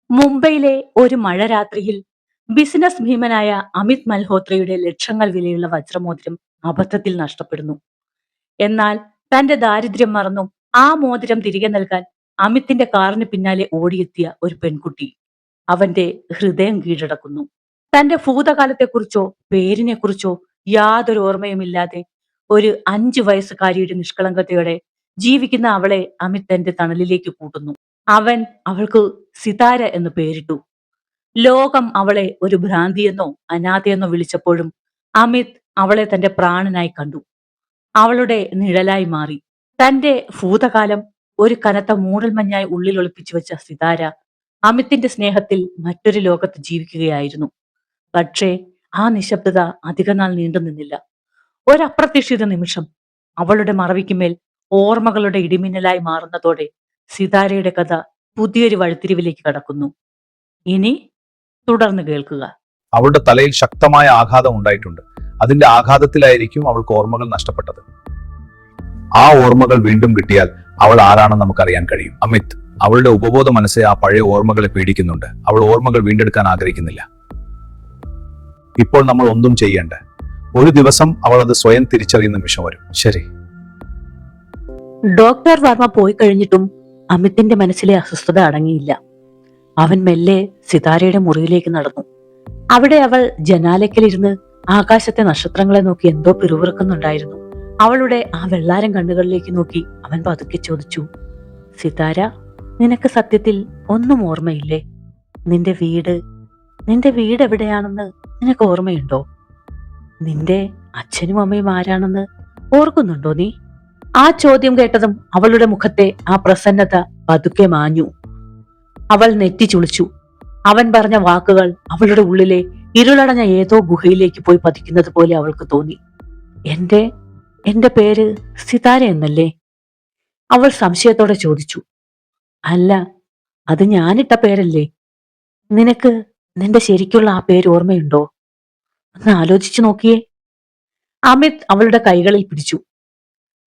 മുംബൈയിലെ ഒരു മഴ രാത്രിയിൽ ബിസിനസ് ഭീമനായ അമിത് മൽഹോത്രയുടെ ലക്ഷങ്ങൾ വിലയുള്ള വജ്രമോതിരം അബദ്ധത്തിൽ നഷ്ടപ്പെടുന്നു. എന്നാൽ തന്റെ ദാരിദ്ര്യം മറന്നും ആ മോതിരം തിരികെ നൽകാൻ അമിത്തിന്റെ കാറിന് പിന്നാലെ ഓടിയെത്തിയ ഒരു പെൺകുട്ടി അവന്റെ ഹൃദയം കീഴടക്കുന്നു. തന്റെ ഭൂതകാലത്തെക്കുറിച്ചോ പേരിനെക്കുറിച്ചോ യാതൊരു ഓർമ്മയുമില്ലാതെ ഒരു 5 വയസ്സുകാരിയുടെ നിഷ്കളങ്കതയോടെ ജീവിക്കുന്ന അവളെ അമിത് തന്റെ തണലിലേക്ക് കൂട്ടുന്നു. അവൻ അവൾക്ക് സിതാര എന്ന് പേരിട്ടു. ലോകം അവളെ ഒരു ഭ്രാന്തിയെന്നോ അനാഥയെന്നോ വിളിച്ചപ്പോഴും അമിത് അവളെ തന്റെ പ്രാണനായി കണ്ടു. അവളുടെ നിഴലായി മാറി. തന്റെ ഭൂതകാലം ഒരു കനത്ത മൂടൽമഞ്ഞായി ഉള്ളിൽ ഒളിപ്പിച്ചു വെച്ച സിതാര അമിത്തിന്റെ സ്നേഹത്തിൽ മറ്റൊരു ലോകത്ത് ജീവിക്കുകയായിരുന്നു. പക്ഷേ ആ നിശബ്ദത അധികനാൾ നീണ്ടു നിന്നില്ല. ഒരപ്രതീക്ഷിത നിമിഷം അവളുടെ മറവിക്കുമേൽ ഓർമ്മകളുടെ ഇടിമിന്നലായി മാറുന്നതോടെ സിതാരയുടെ കഥ പുതിയൊരു വഴിത്തിരിവിലേക്ക് കടക്കുന്നു. ഇനി തുടർന്ന് കേൾക്കുക. അവളുടെ തലയിൽ ശക്തമായ ആഘാതം ഉണ്ടായിട്ടുണ്ട്. അതിന്റെ ആഘാതത്തിലായിരിക്കും അവൾക്ക് ഓർമ്മകൾ നഷ്ടപ്പെട്ടത്. ആ ഓർമ്മകൾ വീണ്ടും കിട്ടിയാൽ അവൾ ആരാണെന്ന് നമുക്കറിയാൻ കഴിയും. അമിത്, അവളുടെ ഉപബോധ മനസ്സെ ആ പഴയ ഓർമ്മകളെ പീഡിക്കുന്നുണ്ട്. അവൾ ഓർമ്മകൾ വീണ്ടെടുക്കാൻ ആഗ്രഹിക്കുന്നില്ല. ഇപ്പോൾ നമ്മൾ ഒന്നും ചെയ്യേണ്ട. ഒരു ദിവസം അവൾ അത് സ്വയം തിരിച്ചറിയുന്ന നിമിഷം വരും. ശരി. ഡോക്ടർ വർമ്മ പോയി കഴിഞ്ഞിട്ടും അമിത്തിന്റെ മനസ്സിലെ അസ്വസ്ഥത അടങ്ങിയില്ല. അവൻ മെല്ലെ സിതാരയുടെ മുറിയിലേക്ക് നടന്നു. അവിടെ അവൾ ജനാലയ്ക്കലിരുന്ന് ആകാശത്തെ നക്ഷത്രങ്ങളെ നോക്കി എന്തോ പിറുപിറുക്കുന്നുണ്ടായിരുന്നു. അവളുടെ ആ വെള്ളാരം കണ്ണുകളിലേക്ക് നോക്കി അവൻ പതുക്കെ ചോദിച്ചു, സിതാര, നിനക്ക് സത്യത്തിൽ ഒന്നും ഓർമ്മയില്ലേ? നിന്റെ വീട് എവിടെയാണെന്ന് നിനക്ക് ഓർമ്മയുണ്ടോ? നിന്റെ അച്ഛനും അമ്മയും ആരാണെന്ന് ഓർക്കുന്നുണ്ടോ നീ? ആ ചോദ്യം കേട്ടതും അവളുടെ മുഖത്തെ ആ പ്രസന്നത പതുക്കെ മാഞ്ഞു. അവൾ നെറ്റി ചുളിച്ചു. അവൻ പറഞ്ഞ വാക്കുകൾ അവളുടെ ഉള്ളിലെ ഇരുളടഞ്ഞ ഏതോ ഗുഹയിലേക്ക് പോയി പതിക്കുന്നത് പോലെ അവൾക്ക് തോന്നി. എന്റെ പേര് സിതാര എന്നല്ലേ? അവൾ സംശയത്തോടെ ചോദിച്ചു. അല്ല, അത് ഞാനിട്ട പേരല്ലേ. നിനക്ക് നിന്റെ ശരിക്കുള്ള ആ പേര് ഓർമ്മയുണ്ടോ? ഒന്ന് ആലോചിച്ചു നോക്കിയേ. അമിത് അവളുടെ കൈകളിൽ പിടിച്ചു.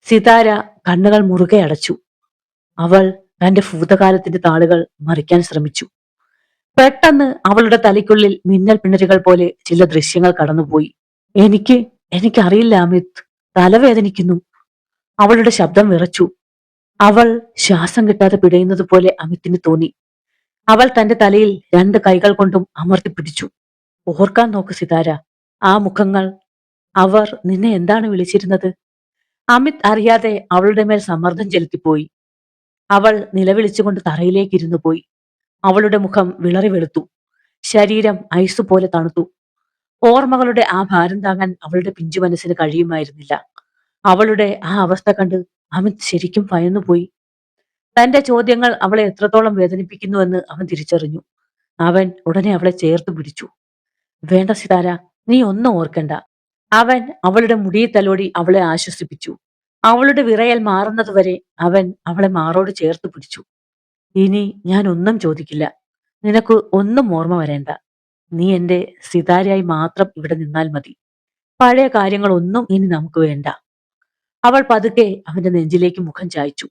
സിതാര കണ്ണുകൾ മുറുകെ അടച്ചു. അവൾ തന്റെ ഭൂതകാലത്തിന്റെ താളുകൾ മറിക്കാൻ ശ്രമിച്ചു. പെട്ടെന്ന് അവളുടെ തലയ്ക്കുള്ളിൽ മിന്നൽ പിണരുകൾ പോലെ ചില ദൃശ്യങ്ങൾ കടന്നുപോയി. എനിക്കറിയില്ല അമിത്, തലവേദനിക്കുന്നു. അവളുടെ ശബ്ദം വിറച്ചു. അവൾ ശ്വാസം കിട്ടാതെ പിടയുന്നത് പോലെ അമിത്തിന് തോന്നി. അവൾ തന്റെ തലയിൽ 2 കൈകൾ കൊണ്ടും അമർത്തിപ്പിടിച്ചു. ഓർക്കാൻ നോക്ക് സിതാര, ആ മുഖങ്ങൾ. അവർ നിന്നെ എന്താണ് വിളിച്ചിരുന്നത്? അമിത് അറിയാതെ അവളുടെ മേൽ സമ്മർദ്ദം ചെലുത്തിപ്പോയി. അവൾ നിലവിളിച്ചുകൊണ്ട് തറയിലേക്ക് ഇരുന്നു പോയി. അവളുടെ മുഖം വിളറി വെളുത്തു. ശരീരം ഐസ് പോലെ തണുത്തു. ഓർമ്മകളുടെ ആ ഭാരം താങ്ങാൻ അവളുടെ പിഞ്ചു മനസ്സിന് കഴിയുമായിരുന്നില്ല. അവളുടെ ആ അവസ്ഥ കണ്ട് അമിത് ശരിക്കും ഭയന്നുപോയി. തന്റെ ചോദ്യങ്ങൾ അവളെ എത്രത്തോളം വേദനിപ്പിക്കുന്നുവെന്ന് അവൻ തിരിച്ചറിഞ്ഞു. അവൻ ഉടനെ അവളെ ചേർത്ത് പിടിച്ചു. വേണ്ട സിതാര, നീ ഒന്നും ഓർക്കണ്ട. അവൻ അവളുടെ മുടിയിൽ തലോടി അവളെ ആശ്വസിപ്പിച്ചു. അവളുടെ വിറയൽ മാറുന്നതുവരെ അവൻ അവളെ മാറോട് ചേർത്ത് പിടിച്ചു. ഇനി ഞാൻ ഒന്നും ചോദിക്കില്ല. നിനക്ക് ഒന്നും ഓർമ്മ വരേണ്ട. നീ എന്റെ സിതാരയായി മാത്രം ഇവിടെ നിന്നാൽ മതി. പഴയ കാര്യങ്ങളൊന്നും ഇനി നമുക്ക് വേണ്ട. അവൾ പതുക്കെ അവന്റെ നെഞ്ചിലേക്ക് മുഖം ചായ്ച്ചു.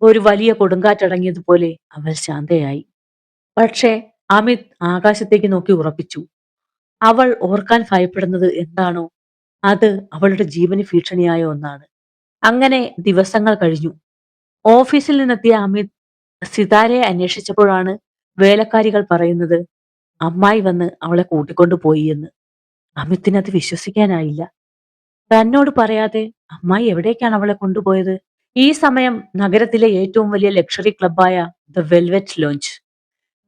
ഒരു വലിയ കൊടുങ്കാറ്റടങ്ങിയതുപോലെ അവൾ ശാന്തയായി. പക്ഷേ അമിത് ആകാശത്തേക്ക് നോക്കി ഉറപ്പിച്ചു. അവൾ ഓർക്കാൻ ഭയപ്പെടുന്നത് എന്താണോ അത് അവളുടെ ജീവന് ഭീഷണിയായ ഒന്നാണ്. അങ്ങനെ ദിവസങ്ങൾ കഴിഞ്ഞു. ഓഫീസിൽ നിന്നെത്തിയ അമിത് സിതാരയെ അന്വേഷിച്ചപ്പോഴാണ് വേലക്കാരികൾ പറയുന്നത് അമ്മായി വന്ന് അവളെ കൂട്ടിക്കൊണ്ടു പോയി എന്ന്. അമിതിനത് വിശ്വസിക്കാനായില്ല. തന്നോട് പറയാതെ അമ്മായി എവിടേക്കാണ് അവളെ കൊണ്ടുപോയത്? ഈ സമയം നഗരത്തിലെ ഏറ്റവും വലിയ ലക്ഷറി ക്ലബായ ദ വെൽവെറ്റ് ലോഞ്ച്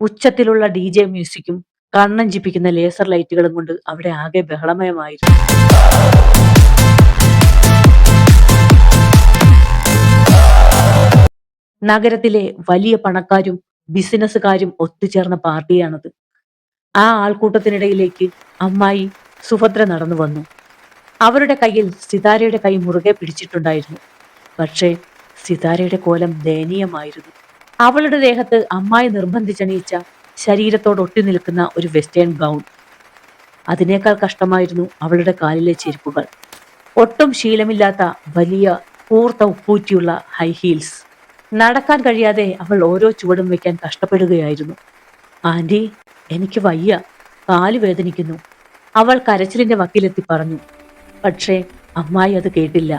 ഉച്ചത്തിലുള്ള DJ മ്യൂസിക്കും കണ്ണഞ്ചിപ്പിക്കുന്ന ലേസർ ലൈറ്റുകളും കൊണ്ട് അവിടെ ആകെ ബഹളമയമായിരുന്നു. നഗരത്തിലെ വലിയ പണക്കാരും ബിസിനസ്സുകാരും ഒത്തുചേർന്ന പാർട്ടിയാണത്. ആ ആൾക്കൂട്ടത്തിനിടയിലേക്ക് അമ്മായി സുഭദ്ര നടന്നു വന്നു. അവരുടെ കയ്യിൽ സിതാരയുടെ കൈ മുറുകെ പിടിച്ചിട്ടുണ്ടായിരുന്നു. പക്ഷേ സിതാരയുടെ കോലം ദയനീയമായിരുന്നു. അവളുടെ ദേഹത്ത് അമ്മായി നിർബന്ധിച്ചണിയിച്ച ശരീരത്തോട് ഒട്ടി നിൽക്കുന്ന ഒരു വെസ്റ്റേൺ ഗൗൺ. അതിനേക്കാൾ കഷ്ടമായിരുന്നു അവളുടെ കാലിലെ ചെരുപ്പുകൾ. ഒട്ടും ശീലമില്ലാത്ത വലിയ കൂർത്ത ഉപ്പൂറ്റിയുള്ള ഹൈ ഹീൽസ്. നടക്കാൻ കഴിയാതെ അവൾ ഓരോ ചുവടും വെക്കാൻ കഷ്ടപ്പെടുകയായിരുന്നു. ആന്റി, എനിക്ക് വയ്യ, കാല് വേദനിക്കുന്നു, അവൾ കരച്ചിലിന്റെ വക്കിലെത്തി പറഞ്ഞു. പക്ഷേ അമ്മായി അത് കേട്ടില്ല.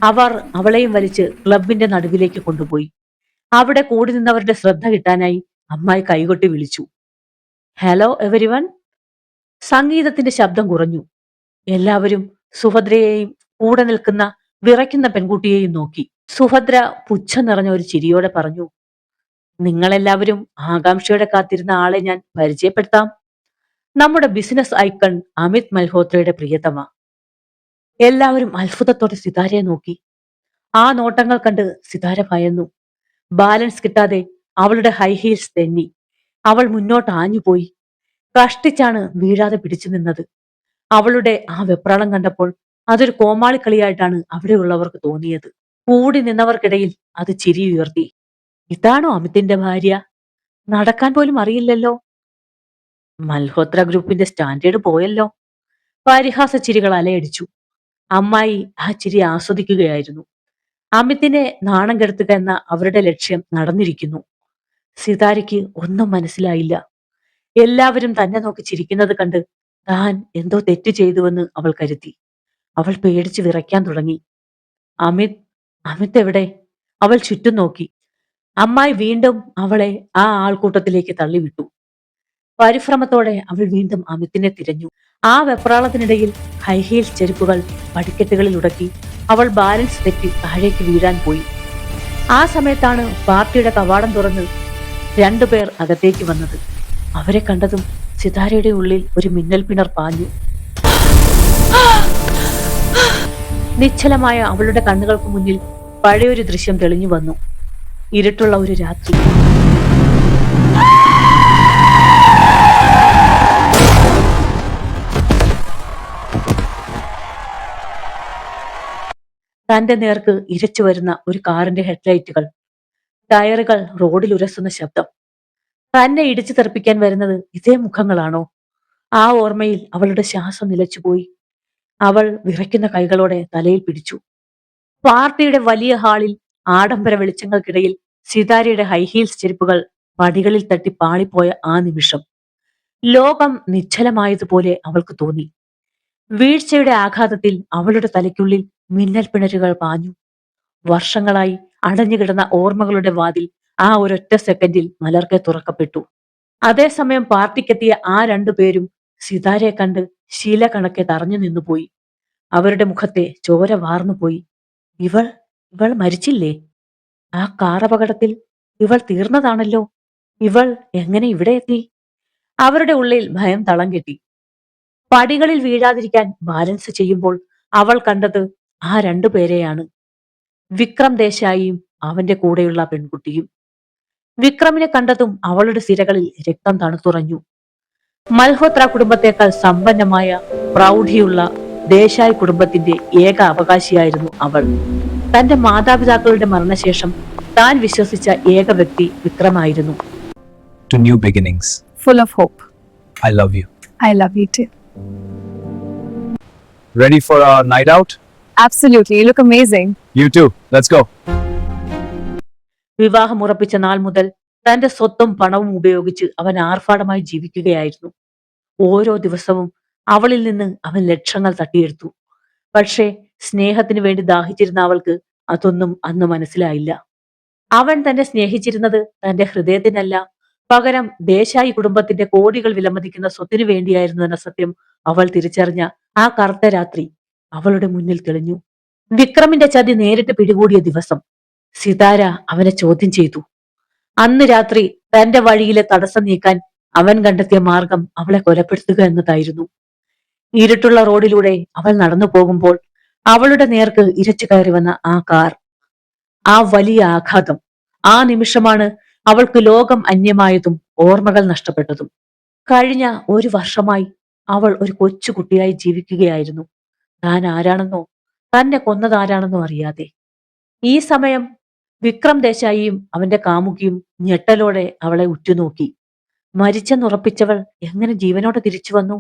അവർ അവളെയും വലിച്ച് ക്ലബിന്റെ നടുവിലേക്ക് കൊണ്ടുപോയി. അവിടെ കൂടി നിന്നവരുടെ ശ്രദ്ധ കിട്ടാനായി അമ്മായി കൈകൊട്ടി വിളിച്ചു, ഹലോ എവരിവൺ. സംഗീതത്തിന്റെ ശബ്ദം കുറഞ്ഞു. എല്ലാവരും സുഭദ്രയെയും കൂടെ നിൽക്കുന്ന വിറയ്ക്കുന്ന പെൺകുട്ടിയെയും നോക്കി. സുഭദ്ര പുച്ഛം നിറഞ്ഞ ഒരു ചിരിയോടെ പറഞ്ഞു, നിങ്ങളെല്ലാവരും ആകാംക്ഷയോടെ കാത്തിരുന്ന ആളെ ഞാൻ പരിചയപ്പെടുത്താം. നമ്മുടെ ബിസിനസ് ഐക്കൺ അമിത് മൽഹോത്രയുടെ പ്രിയതമ. എല്ലാവരും അത്ഭുതത്തോടെ സിതാരയെ നോക്കി. ആ നോട്ടങ്ങൾ കണ്ട് സിതാര ഭയന്നു. ബാലൻസ് കിട്ടാതെ അവളുടെ ഹൈ ഹീൽസ് തെന്നി. അവൾ മുന്നോട്ട് ആഞ്ഞുപോയി. കഷ്ടിച്ചാണ് വീഴാതെ പിടിച്ചു നിന്നത്. അവളുടെ ആ വെപ്രാളം കണ്ടപ്പോൾ അതൊരു കോമാളിക്കളിയായിട്ടാണ് അവിടെയുള്ളവർക്ക് തോന്നിയത്. കൂടി നിന്നവർക്കിടയിൽ അത് ചിരി ഉയർത്തി. ഇതാണോ അമിതിന്റെ ഭാര്യ? നടക്കാൻ പോലും അറിയില്ലല്ലോ. മൽഹോത്ര ഗ്രൂപ്പിന്റെ സ്റ്റാൻഡേർഡ് പോയല്ലോ. പരിഹാസ ചിരികൾ അലയടിച്ചു. അമ്മായി ആ ചിരി ആസ്വദിക്കുകയായിരുന്നു. അമിതിനെ നാണം കെടുത്തുക എന്ന അവരുടെ ലക്ഷ്യം നടന്നിരിക്കുന്നു. സിതാരയ്ക്ക് ഒന്നും മനസ്സിലായില്ല. എല്ലാവരും തന്നെ നോക്കി ചിരിക്കുന്നത് കണ്ട് താൻ എന്തോ തെറ്റ് ചെയ്തുവെന്ന് അവൾ കരുതി. അവൾ പേടിച്ച് വിറയ്ക്കാൻ തുടങ്ങി. അമിത്, അമിത് എവിടെ? അവൾ ചുറ്റും നോക്കി. അമ്മായി വീണ്ടും അവളെ ആ ആൾക്കൂട്ടത്തിലേക്ക് തള്ളിവിട്ടു. പരിഭ്രമത്തോടെ അവൾ വീണ്ടും അമിതിനെ തിരഞ്ഞു. ആ വെപ്രാളത്തിനിടയിൽ ഹൈഹീൽസ് ചെരുപ്പുകൾ പടിക്കെട്ടുകളിൽ ഉടക്കി അവൾ ബാലൻസ് തെറ്റി താഴേക്ക് വീഴാൻ പോയി. ആ സമയത്താണ് പാർട്ടിയുടെ കവാടം തുറന്ന് രണ്ടുപേർ അകത്തേക്ക് വന്നത്. അവരെ കണ്ടതും സിതാരയുടെ ഉള്ളിൽ ഒരു മിന്നൽ പിണർ പാഞ്ഞു. നിശ്ചലമായ അവളുടെ കണ്ണുകൾക്ക് മുന്നിൽ പഴയൊരു ദൃശ്യം തെളിഞ്ഞു വന്നു. ഇരുട്ടുള്ള ഒരു രാത്രി. തന്റെ നേർക്ക് ഇരച്ചു വരുന്ന ഒരു കാറിന്റെ ഹെഡ്ലൈറ്റുകൾ, ടയറുകൾ റോഡിൽ ഉരസുന്ന ശബ്ദം. തന്നെ ഇടിച്ചു തെറിപ്പിക്കാൻ വരുന്നത് ഇതേ മുഖങ്ങളാണോ? ആ ഓർമ്മയിൽ അവളുടെ ശ്വാസം നിലച്ചുപോയി. അവൾ വിറയ്ക്കുന്ന കൈകളോടെ തലയിൽ പിടിച്ചു. പാർട്ടിയുടെ വലിയ ഹാളിൽ ആഡംബര വെളിച്ചങ്ങൾക്കിടയിൽ സിതാരയുടെ ഹൈഹീൽസ് ചെരുപ്പുകൾ പടികളിൽ തട്ടി പാളിപ്പോയ ആ നിമിഷം ലോകം നിശ്ചലമായതുപോലെ അവൾക്ക് തോന്നി. വീഴ്ചയുടെ ആഘാതത്തിൽ അവളുടെ തലയ്ക്കുള്ളിൽ മിന്നൽ പിണരുകൾ പാഞ്ഞു. വർഷങ്ങളായി അടഞ്ഞുകിടന്ന ഓർമ്മകളുടെ വാതിൽ ആ ഒരൊറ്റ സെക്കൻഡിൽ മലർക്കെ തുറക്കപ്പെട്ടു. അതേസമയം പാർട്ടിക്കെത്തിയ ആ രണ്ടുപേരും സിതാരയെ കണ്ട് ശീല കണക്കെ തറഞ്ഞു നിന്നുപോയി. അവരുടെ മുഖത്തെ ചോര വാർന്നുപോയി. ഇവൾ ഇവൾ മരിച്ചില്ലേ? ആ കാറപകടത്തിൽ ഇവൾ തീർന്നതാണല്ലോ. ഇവൾ എങ്ങനെ ഇവിടെ എത്തി? അവരുടെ ഉള്ളിൽ ഭയം തളം കെട്ടി. പടികളിൽ വീഴാതിരിക്കാൻ ബാലൻസ് ചെയ്യുമ്പോൾ അവൾ കണ്ടത് ആ രണ്ടുപേരെയാണ്. വിക്രം ദേശായിയും അവന്റെ കൂടെയുള്ള പെൺകുട്ടിയും. വിക്രമിനെ കണ്ടതും അവളുടെ സിരകളിൽ രക്തം തണുത്തുറഞ്ഞു. മൽഹോത്ര കുടുംബത്തെക്കാൾ സമ്പന്നമായ പ്രൗഢിയുള്ള ദേശായി കുടുംബത്തിന്റെ ഏക അവകാശിയായിരുന്നു അവൾ. തന്റെ മാതാപിതാക്കളുടെ മരണശേഷം താൻ വിശ്വസിച്ച ഏക വ്യക്തി വിക്രമായിരുന്നു. To new beginnings. Full of hope. I love you. I love you too. Ready for a night out? Absolutely. You look amazing. You too. Let's go. വിവാഹം ഉറപ്പിച്ച നാൾ മുതൽ തന്റെ സ്വത്തും പണവും ഉപയോഗിച്ച് അവൻ ആർഭാടമായി ജീവിക്കുകയായിരുന്നു. ഓരോ ദിവസവും അവളിൽ നിന്ന് അവൻ ലക്ഷങ്ങൾ തട്ടിയെടുത്തു. പക്ഷേ സ്നേഹത്തിന് വേണ്ടി ദാഹിച്ചിരുന്ന അവൾക്ക് അതൊന്നും അന്ന് മനസ്സിലായില്ല. അവൻ തന്നെ സ്നേഹിച്ചിരുന്നത് തന്റെ ഹൃദയത്തിനല്ല, പകരം ദേശായി കുടുംബത്തിന്റെ കോടികൾ വിലമതിക്കുന്ന സ്വത്തിനു വേണ്ടിയായിരുന്നു എന്ന സത്യം അവൾ തിരിച്ചറിഞ്ഞ ആ കറുത്ത രാത്രി അവളുടെ മുന്നിൽ തെളിഞ്ഞു. വിക്രമിന്റെ ചതി നേരിട്ട് പിടികൂടിയ ദിവസം സിതാര അവനെ ചോദ്യം ചെയ്തു. അന്ന് രാത്രി തന്റെ വഴിയിലെ തടസ്സം നീക്കാൻ അവൻ കണ്ടെത്തിയ മാർഗം അവളെ കൊലപ്പെടുത്തുക എന്നതായിരുന്നു. ഇരുട്ടുള്ള റോഡിലൂടെ അവൾ നടന്നു പോകുമ്പോൾ അവളുടെ നേർക്ക് ഇരച്ചു കയറി വന്ന ആ കാർ, ആ വലിയ ആഘാതം, ആ നിമിഷമാണ് അവൾക്ക് ലോകം അന്യമായതും ഓർമ്മകൾ നഷ്ടപ്പെട്ടതും. കഴിഞ്ഞ ഒരു വർഷമായി അവൾ ഒരു കൊച്ചുകുട്ടിയായി ജീവിക്കുകയായിരുന്നു. താൻ ആരാണെന്നോ തന്നെ കൊന്നതാരാണെന്നോ അറിയാതെ. ഈ സമയം വിക്രം ദേശായിയും അവന്റെ കാമുകിയും ഞെട്ടലോടെ അവളെ ഉറ്റുനോക്കി. മരിച്ചെന്നുറപ്പിച്ചവൾ എങ്ങനെ ജീവനോടെ തിരിച്ചു വന്നു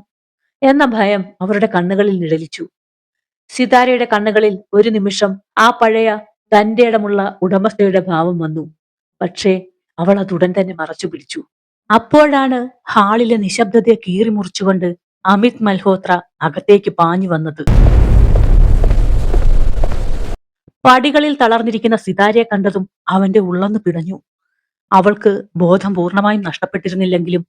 എന്ന ഭയം അവരുടെ കണ്ണുകളിൽ നിഴലിച്ചു. സിതാരയുടെ കണ്ണുകളിൽ ഒരു നിമിഷം ആ പഴയ തന്റെ ഇടമുള്ള ഉടമസ്ഥയുടെ ഭാവം വന്നു. പക്ഷേ അവൾ അതുടൻ തന്നെ മറച്ചു പിടിച്ചു. അപ്പോഴാണ് ഹാളിലെ നിശബ്ദതയെ കീറിമുറിച്ചുകൊണ്ട് അമിത് മൽഹോത്ര അകത്തേക്ക് പാഞ്ഞു വന്നത്. പടികളിൽ തളർന്നിരിക്കുന്ന സിതാരയെ കണ്ടതും അവന്റെ ഉള്ളൊന്ന് പിടഞ്ഞു. അവൾക്ക് ബോധം പൂർണ്ണമായും നഷ്ടപ്പെട്ടിരുന്നില്ലെങ്കിലും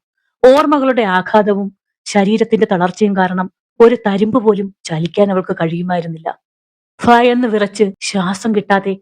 ഓർമ്മകളുടെ ആഘാതവും ശരീരത്തിന്റെ തളർച്ചയും കാരണം ഒരു തരിമ്പ് പോലും ചലിക്കാൻ അവൾക്ക് കഴിയുമായിരുന്നില്ല. ഭയന്ന് വിറച്ച് ശ്വാസം കിട്ടാതെ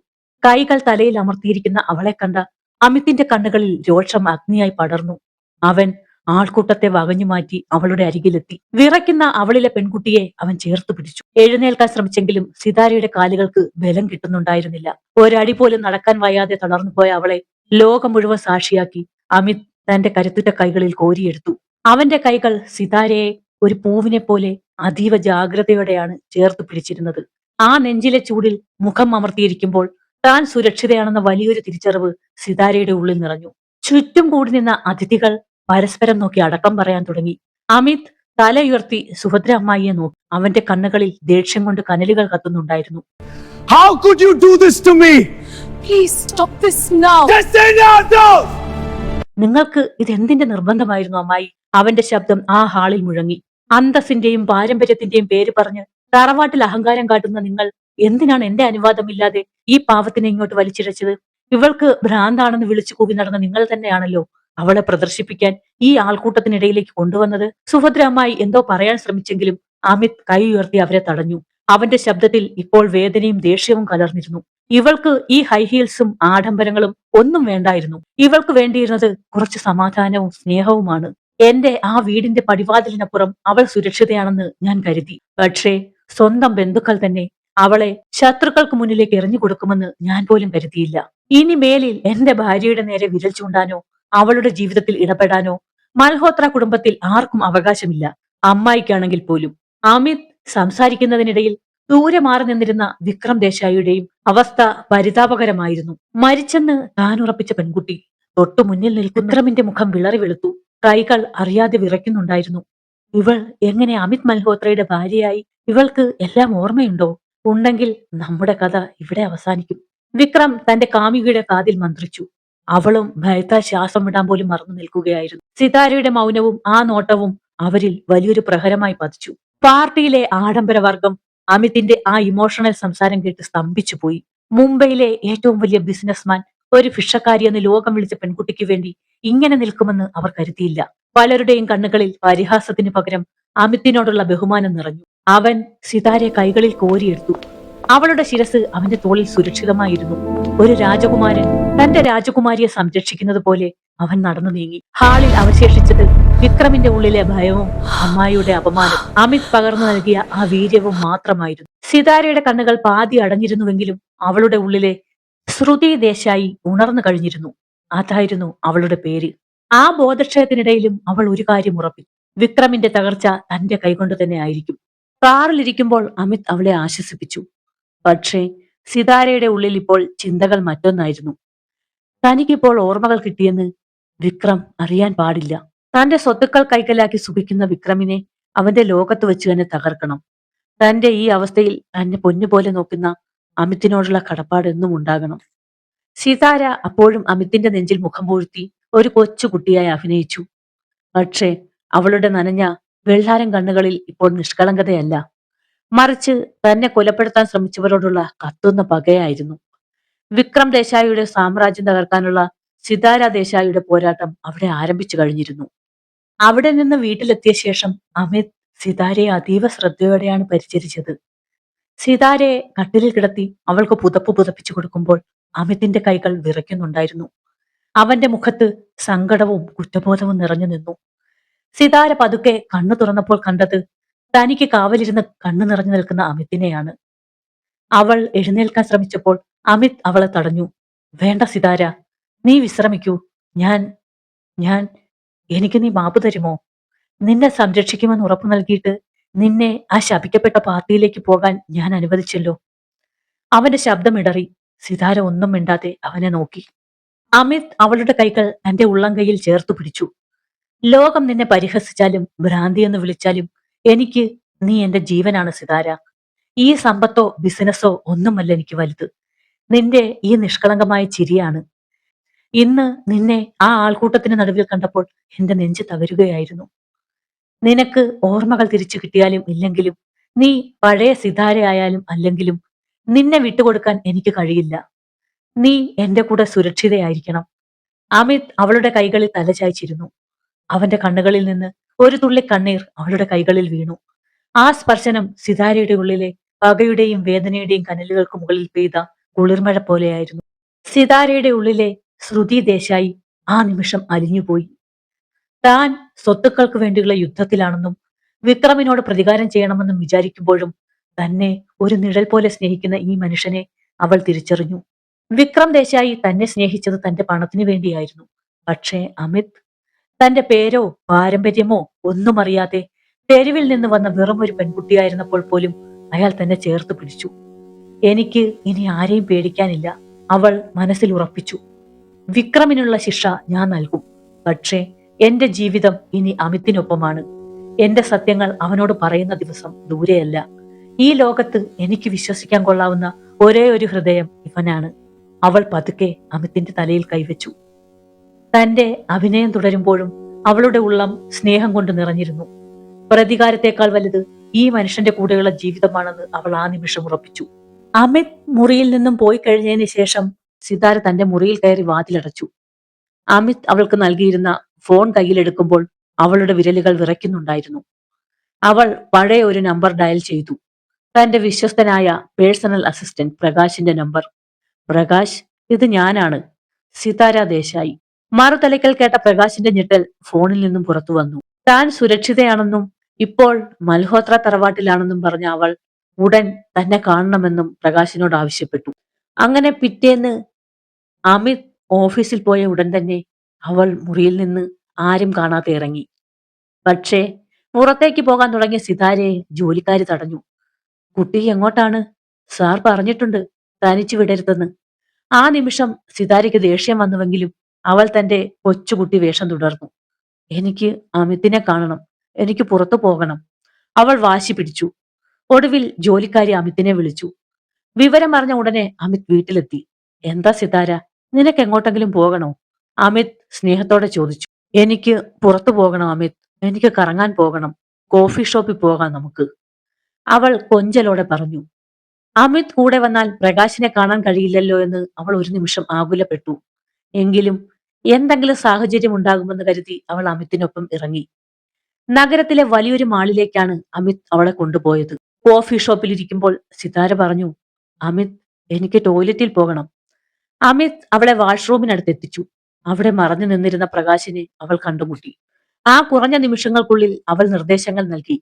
കൈകൾ തലയിൽ അമർത്തിയിരിക്കുന്ന അവളെ കണ്ട അമിത്തിന്റെ കണ്ണുകളിൽ രോഷം അഗ്നിയായി പടർന്നു. അവൻ ആൾക്കൂട്ടത്തെ വകഞ്ഞു മാറ്റി അവളുടെ അരികിലെത്തി. വിറയ്ക്കുന്ന അവളിലെ പെൺകുട്ടിയെ അവൻ ചേർത്ത് പിടിച്ചു. എഴുന്നേൽക്കാൻ ശ്രമിച്ചെങ്കിലും സിതാരയുടെ കാലുകൾക്ക് ബലം കിട്ടുന്നുണ്ടായിരുന്നില്ല. ഒരടി പോലും നടക്കാൻ വയ്യാതെ തളർന്നുപോയ അവളെ ലോകം മുഴുവൻ സാക്ഷിയാക്കി അമിത് തന്റെ കരുത്തുറ്റ കൈകളിൽ കോരിയെടുത്തു. അവന്റെ കൈകൾ സിതാരയെ ഒരു പൂവിനെ പോലെ അതീവ ജാഗ്രതയോടെയാണ് ചേർത്ത് പിടിച്ചിരുന്നത്. ആ നെഞ്ചിലെ ചൂടിൽ മുഖം അമർത്തിയിരിക്കുമ്പോൾ താൻ സുരക്ഷിതയാണെന്ന വലിയൊരു തിരിച്ചറിവ് സിതാരയുടെ ഉള്ളിൽ നിറഞ്ഞു. ചുറ്റും കൂടി നിന്ന അതിഥികൾ പരസ്പരം നോക്കി അടക്കം പറയാൻ തുടങ്ങി. അമിത് തലയുയർത്തി സുഭദ്ര അമ്മായിയെ നോക്കി. അവന്റെ കണ്ണുകളിൽ ദേഷ്യം കൊണ്ട് കനലുകൾ കത്തുന്നുണ്ടായിരുന്നു. How could you do this to me? Please stop this now. Just say no! നിങ്ങൾക്ക് ഇതെന്തിന്റെ നിർബന്ധമായിരുന്നു അമ്മായി? അവന്റെ ശബ്ദം ആ ഹാളിൽ മുഴങ്ങി. അന്തസ്സിന്റെയും പാരമ്പര്യത്തിന്റെയും പേര് പറഞ്ഞ് തറവാട്ടിൽ അഹങ്കാരം കാട്ടുന്ന നിങ്ങൾ എന്തിനാണ് എന്റെ അനുവാദമില്ലാതെ ഈ പാവത്തിനെ ഇങ്ങോട്ട് വലിച്ചിഴച്ചത്? ഇവൾക്ക് ഭ്രാന്താണെന്ന് വിളിച്ചു കൂവി നടന്ന നിങ്ങൾ തന്നെയാണല്ലോ അവളെ പ്രദർശിപ്പിക്കാൻ ഈ ആൾക്കൂട്ടത്തിനിടയിലേക്ക് കൊണ്ടുവന്നത്. സുഭദ്ര അമ്മായി എന്തോ പറയാൻ ശ്രമിച്ചെങ്കിലും അമിത് കൈ ഉയർത്തി അവരെ തടഞ്ഞു. അവന്റെ ശബ്ദത്തിൽ ഇപ്പോൾ വേദനയും ദേഷ്യവും കലർന്നിരുന്നു. ഇവൾക്ക് ഈ ഹൈ ഹീൽസും ആഡംബരങ്ങളും ഒന്നും വേണ്ടായിരുന്നു. ഇവൾക്ക് വേണ്ടിയിരുന്നത് കുറച്ച് സമാധാനവും സ്നേഹവുമാണ്. എന്റെ ആ വീടിന്റെ പടിവാതിലിനപ്പുറം അവൾ സുരക്ഷിതയാണെന്ന് ഞാൻ കരുതി. പക്ഷേ സ്വന്തം ബന്ധുക്കൾ തന്നെ അവളെ ശത്രുക്കൾക്ക് മുന്നിലേക്ക് എറിഞ്ഞു കൊടുക്കുമെന്ന് ഞാൻ പോലും കരുതിയില്ല. ഇനി മേലിൽ എന്റെ ഭാര്യയുടെ നേരെ വിരൽ ചൂണ്ടാനോ അവളുടെ ജീവിതത്തിൽ ഇടപെടാനോ മൽഹോത്ര കുടുംബത്തിൽ ആർക്കും അവകാശമില്ല, അമ്മായിക്കാണെങ്കിൽ പോലും. അമിത് സംസാരിക്കുന്നതിനിടയിൽ ദൂരെ മാറി നിന്നിരുന്ന വിക്രം ദേശായിയുടെയും അവസ്ഥ പരിതാപകരമായിരുന്നു. മരിച്ചെന്ന് താൻ ഉറപ്പിച്ച പെൺകുട്ടി തൊട്ടു മുന്നിൽ നിൽക്കുന്ന വിക്രമിന്റെ മുഖം വിളറി വെളുത്തു. കൈകൾ അറിയാതെ വിറയ്ക്കുന്നുണ്ടായിരുന്നു. ഇവൾ എങ്ങനെ അമിത് മൽഹോത്രയുടെ ഭാര്യയായി? ഇവൾക്ക് എല്ലാം ഓർമ്മയുണ്ടോ? ഉണ്ടെങ്കിൽ നമ്മുടെ കഥ ഇവിടെ അവസാനിക്കും. വിക്രം തന്റെ കാമുകിയുടെ കാതിൽ മന്ത്രിച്ചു. അവളും ഭയത്താൽ ശ്വാസം വിടാൻ പോലും മറന്നു നിൽക്കുകയായിരുന്നു. സിതാരയുടെ മൗനവും ആ നോട്ടവും അവരിൽ വലിയൊരു പ്രഹരമായി പതിച്ചു. പാർട്ടിയിലെ ആഡംബരവർഗം അമിതിന്റെ ആ ഇമോഷണൽ സംസാരം കേട്ട് സ്തംഭിച്ചു പോയി. മുംബൈയിലെ ഏറ്റവും വലിയ ബിസിനസ്മാൻ ഒരു ഭിക്ഷക്കാരി എന്ന് ലോകം വിളിച്ച പെൺകുട്ടിക്ക് വേണ്ടി ഇങ്ങനെ നിൽക്കുമെന്ന് അവർ കരുതിയില്ല. പലരുടെയും കണ്ണുകളിൽ പരിഹാസത്തിന് പകരം അമിതിനോടുള്ള ബഹുമാനം നിറഞ്ഞു. അവൻ സിതാരയെ കൈകളിൽ കോരിയെടുത്തു. അവളുടെ ശിരസ് അവന്റെ തോളിൽ സുരക്ഷിതമായിരുന്നു. ഒരു രാജകുമാരൻ തന്റെ രാജകുമാരിയെ സംരക്ഷിക്കുന്നത് പോലെ അവൻ നടന്നു നീങ്ങി. ഹാളിൽ അവശേഷിച്ചത് വിക്രമിന്റെ ഉള്ളിലെ ഭയവും അമ്മായിയുടെ അപമാനം അമിത് പകർന്നു നൽകിയ ആ വീര്യവും മാത്രമായിരുന്നു. സിതാരയുടെ കണ്ണുകൾ പാതി അടഞ്ഞിരുന്നുവെങ്കിലും അവളുടെ ഉള്ളിലെ ശ്രുതി ദേശായി ഉണർന്നു കഴിഞ്ഞിരുന്നു. അതായിരുന്നു അവളുടെ പേര്. ആ ബോധക്ഷയത്തിനിടയിലും അവൾ ഒരു കാര്യം ഉറപ്പിച്ചു. വിക്രമിന്റെ തകർച്ച തന്റെ കൈകൊണ്ട് തന്നെ ആയിരിക്കും. കാറിലിരിക്കുമ്പോൾ അമിത് അവളെ ആശ്വസിപ്പിച്ചു. പക്ഷേ സിതാരയുടെ ഉള്ളിൽ ഇപ്പോൾ ചിന്തകൾ മറ്റൊന്നായിരുന്നു. തനിക്കിപ്പോൾ ഓർമ്മകൾ കിട്ടിയെന്ന് വിക്രം അറിയാൻ പാടില്ല. തന്റെ സ്വത്തുക്കൾ കൈക്കലാക്കി സുഖിക്കുന്ന വിക്രമിനെ അവന്റെ ലോകത്ത് വെച്ച് തന്നെ തകർക്കണം. തന്റെ ഈ അവസ്ഥയിൽ തന്നെ പൊന്നുപോലെ നോക്കുന്ന അമിതിനോടുള്ള കടപ്പാട് എന്നും ഉണ്ടാകണം. സിതാര അപ്പോഴും അമിതിന്റെ നെഞ്ചിൽ മുഖം പൂഴ്ത്തി ഒരു കൊച്ചുകുട്ടിയായി അഭിനയിച്ചു. പക്ഷേ അവളുടെ നനഞ്ഞ വെള്ളാരം കണ്ണുകളിൽ ഇപ്പോൾ നിഷ്കളങ്കതയല്ല, മറിച്ച് തന്നെ കൊലപ്പെടുത്താൻ ശ്രമിച്ചവരോടുള്ള കത്തുന്ന പകയായിരുന്നു. വിക്രം ദേശായിയുടെ സാമ്രാജ്യം തകർക്കാനുള്ള സിതാര ദേശായിയുടെ പോരാട്ടം അവിടെ ആരംഭിച്ചു കഴിഞ്ഞിരുന്നു. അവിടെ നിന്ന് വീട്ടിലെത്തിയ ശേഷം അമിത് സിതാരയെ അതീവ ശ്രദ്ധയോടെയാണ് പരിചരിച്ചത്. സിതാരയെ കട്ടിലിൽ കിടത്തി അവൾക്ക് പുതപ്പ് പുതപ്പിച്ചു കൊടുക്കുമ്പോൾ അമിതിന്റെ കൈകൾ വിറയ്ക്കുന്നുണ്ടായിരുന്നു. അവന്റെ മുഖത്ത് സങ്കടവും കുറ്റബോധവും നിറഞ്ഞു നിന്നു. സിതാര പതുക്കെ കണ്ണു തുറന്നപ്പോൾ കണ്ടത് തനിക്ക് കാവലിരുന്ന് കണ്ണു നിറഞ്ഞു നിൽക്കുന്ന അമിതിനെയാണ്. അവൾ എഴുന്നേൽക്കാൻ ശ്രമിച്ചപ്പോൾ അമിത് അവളെ തടഞ്ഞു. വേണ്ട സിതാര, നീ വിശ്രമിക്കൂ. ഞാൻ ഞാൻ എനിക്ക് നീ മാപ്പ് തരുമോ? നിന്നെ സംരക്ഷിക്കുമെന്ന് ഉറപ്പു നൽകിയിട്ട് നിന്നെ ആ ശപിക്കപ്പെട്ട പാർട്ടിയിലേക്ക് പോകാൻ ഞാൻ അനുവദിച്ചല്ലോ. അവന്റെ ശബ്ദമിടറി. സിതാര ഒന്നും മിണ്ടാതെ അവനെ നോക്കി. അമിത് അവളുടെ കൈകൾ തന്റെ ഉള്ളം കൈയിൽ ചേർത്തു പിടിച്ചു. ലോകം നിന്നെ പരിഹസിച്ചാലും ഭ്രാന്തി എന്ന് വിളിച്ചാലും എനിക്ക് നീ എന്റെ ജീവനാണ് സിതാര. ഈ സമ്പത്തോ ബിസിനസ്സോ ഒന്നുമല്ല എനിക്ക് വലുത്. നിന്റെ ഈ നിഷ്കളങ്കമായ ചിരിയാണ്. ഇന്ന് നിന്നെ ആ ആൾക്കൂട്ടത്തിന് നടുവിൽ കണ്ടപ്പോൾ എന്റെ നെഞ്ച് തകരുകയായിരുന്നു. നിനക്ക് ഓർമ്മകൾ തിരിച്ചു കിട്ടിയാലും ഇല്ലെങ്കിലും, നീ പഴയ സിതാരയായാലും അല്ലെങ്കിലും, നിന്നെ വിട്ടുകൊടുക്കാൻ എനിക്ക് കഴിയില്ല. നീ എന്റെ കൂടെ സുരക്ഷിതയായിരിക്കണം. അമിത് അവളുടെ കൈകളിൽ തലചായ്ച്ചിരുന്നു. അവന്റെ കണ്ണുകളിൽ നിന്ന് ഒരു തുള്ളി കണ്ണീർ അവളുടെ കൈകളിൽ വീണു. ആ സ്പർശനം സിതാരയുടെ ഉള്ളിലെ പകയുടെയും വേദനയുടെയും കനലുകൾക്ക് മുകളിൽ പെയ്ത കുളിർമഴ പോലെയായിരുന്നു. സിതാരയുടെ ഉള്ളിലെ ശ്രുതി ദേശായി ആ നിമിഷം അലിഞ്ഞുപോയി. താൻ സ്വത്തുക്കൾക്ക് വേണ്ടിയുള്ള യുദ്ധത്തിലാണെന്നും വിക്രമിനോട് പ്രതികാരം ചെയ്യണമെന്നും വിചാരിക്കുമ്പോഴും തന്നെ ഒരു നിഴൽ പോലെ സ്നേഹിക്കുന്ന ഈ മനുഷ്യനെ അവൾ തിരിച്ചറിഞ്ഞു. വിക്രം ദേശായി തന്നെ സ്നേഹിച്ചത് തന്റെ പണത്തിനു വേണ്ടിയായിരുന്നു. പക്ഷേ അമിത് തന്റെ പേരോ പാരമ്പര്യമോ ഒന്നും അറിയാതെ തെരുവിൽ നിന്ന് വന്ന വെറും ഒരു പെൺകുട്ടിയായിരുന്നപ്പോൾ പോലും അയാൾ തന്നെ ചേർത്ത് പിടിച്ചു. എനിക്ക് ഇനി ആരെയും പേടിക്കാനില്ല, അവൾ മനസ്സിൽ ഉറപ്പിച്ചു. വിക്രമിനുള്ള ശിക്ഷ ഞാൻ നൽകും. പക്ഷേ എന്റെ ജീവിതം ഇനി അമിത്തിനൊപ്പമാണ്. എന്റെ സത്യങ്ങൾ അവനോട് പറയുന്ന ദിവസം ദൂരെയല്ല. ഈ ലോകത്ത് എനിക്ക് വിശ്വസിക്കാൻ കൊള്ളാവുന്ന ഒരേ ഒരു ഹൃദയം ഇവനാണ്. അവൾ പതുക്കെ അമിത്തിന്റെ തലയിൽ കൈവച്ചു. തന്റെ അഭിനയം തുടരുമ്പോഴും അവളുടെ ഉള്ളം സ്നേഹം കൊണ്ട് നിറഞ്ഞിരുന്നു. പ്രതികാരത്തെക്കാൾ വലുത് ഈ മനുഷ്യന്റെ കൂടെയുള്ള ജീവിതമാണെന്ന് അവൾ ആ നിമിഷം ഉറപ്പിച്ചു. അമിത് മുറിയിൽ നിന്നും പോയി കഴിഞ്ഞതിന് ശേഷം സിതാര തന്റെ മുറിയിൽ കയറി വാതിലടച്ചു. അമിത് അവൾക്ക് നൽകിയിരുന്ന ഫോൺ കയ്യിലെടുക്കുമ്പോൾ അവളുടെ വിരലുകൾ വിറയ്ക്കുന്നുണ്ടായിരുന്നു. അവൾ പഴയ ഒരു നമ്പർ ഡയൽ ചെയ്തു. തന്റെ വിശ്വസ്തനായ പേഴ്സണൽ അസിസ്റ്റന്റ് പ്രകാശിന്റെ നമ്പർ. പ്രകാശ്, ഇത് ഞാനാണ്, സിതാര ദേശായി. മറുതലയ്ക്കൽ കേട്ട പ്രകാശിന്റെ ഞെട്ടൽ ഫോണിൽ നിന്നും പുറത്തു വന്നു. താൻ സുരക്ഷിതയാണെന്നും ഇപ്പോൾ മൽഹോത്ര തറവാട്ടിലാണെന്നും പറഞ്ഞ അവൾ ഉടൻ തന്നെ കാണണമെന്നും പ്രകാശിനോട് ആവശ്യപ്പെട്ടു. അങ്ങനെ പിറ്റേന്ന് അമിത് ഓഫീസിൽ പോയ ഉടൻ തന്നെ അവൾ മുറിയിൽ നിന്ന് ആരും കാണാതെ ഇറങ്ങി. പക്ഷേ പുറത്തേക്ക് പോകാൻ തുടങ്ങിയ സിതാരയെ ജോലിക്കാരി തടഞ്ഞു. കുട്ടി എങ്ങോട്ടാണ്? സാർ പറഞ്ഞിട്ടുണ്ട് തനിച്ചു വിടരുതെന്ന്. ആ നിമിഷം സിതാരയ്ക്ക് ദേഷ്യം വന്നുവെങ്കിലും അവൾ തന്റെ കൊച്ചുകുട്ടി വേഷം തുടർന്നു. എനിക്ക് അമിതിനെ കാണണം, എനിക്ക് പുറത്തു പോകണം, അവൾ വാശി പിടിച്ചു. ഒടുവിൽ ജോലിക്കാരി അമിതിനെ വിളിച്ചു. വിവരം അറിഞ്ഞ ഉടനെ അമിത് വീട്ടിലെത്തി. എന്താ സിതാര, നിനക്ക് എങ്ങോട്ടെങ്കിലും പോകണോ? അമിത് സ്നേഹത്തോടെ ചോദിച്ചു. എനിക്ക് പുറത്തു പോകണം അമിത്, എനിക്ക് കറങ്ങാൻ പോകണം, കോഫി ഷോപ്പിൽ പോകാം നമുക്ക്, അവൾ കൊഞ്ചലോടെ പറഞ്ഞു. അമിത് കൂടെ വന്നാൽ പ്രകാശിനെ കാണാൻ കഴിയില്ലല്ലോ എന്ന് അവൾ ഒരു നിമിഷം ആകുലപ്പെട്ടു. എങ്കിലും എന്തെങ്കിലും സാഹചര്യം ഉണ്ടാകുമെന്ന് കരുതി അവൾ അമിതിനൊപ്പം ഇറങ്ങി. നഗരത്തിലെ വലിയൊരു മാളിലേക്കാണ് അമിത് അവളെ കൊണ്ടുപോയത്. കോഫി ഷോപ്പിൽ ഇരിക്കുമ്പോൾ സിതാര പറഞ്ഞു, അമിത്, എനിക്ക് ടോയ്ലറ്റിൽ പോകണം. അമിത് അവളെ വാഷ്റൂമിനടുത്ത് എത്തിച്ചു. അവിടെ മറഞ്ഞു നിന്നിരുന്ന പ്രകാശിനെ അവൾ കണ്ടുമുട്ടി. ആ കുറഞ്ഞ നിമിഷങ്ങൾക്കുള്ളിൽ അവൾ നിർദ്ദേശങ്ങൾ നൽകി.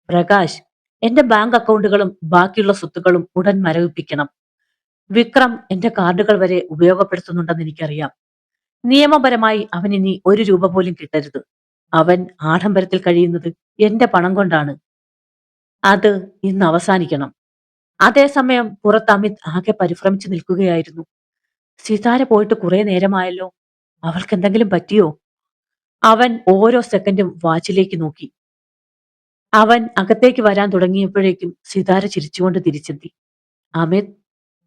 പ്രകാശ്, എന്റെ ബാങ്ക് അക്കൗണ്ടുകളും ബാക്കിയുള്ള സ്വത്തുക്കളും ഉടൻ മരവിപ്പിക്കണം. വിക്രം എന്റെ കാർഡുകൾ വരെ ഉപയോഗപ്പെടുത്തുന്നുണ്ടെന്ന് എനിക്കറിയാം. നിയമപരമായി അവൻ ഇനി 1 രൂപ പോലും കിട്ടരുത്. അവൻ ആഡംബരത്തിൽ കഴിയുന്നത് എന്റെ പണം കൊണ്ടാണ്. അത് ഇന്ന് അവസാനിക്കണം. അതേസമയം പുറത്ത് അമിത് ആകെ പരിഭ്രമിച്ചു നിൽക്കുകയായിരുന്നു. സിതാര പോയിട്ട് കുറെ നേരമായല്ലോ, അവൾക്ക് എന്തെങ്കിലും പറ്റിയോ? അവൻ ഓരോ സെക്കൻഡും വാച്ചിലേക്ക് നോക്കി. അവൻ അകത്തേക്ക് വരാൻ തുടങ്ങിയപ്പോഴേക്കും സിതാര ചിരിച്ചുകൊണ്ട് തിരിച്ചെത്തി. അമിത്,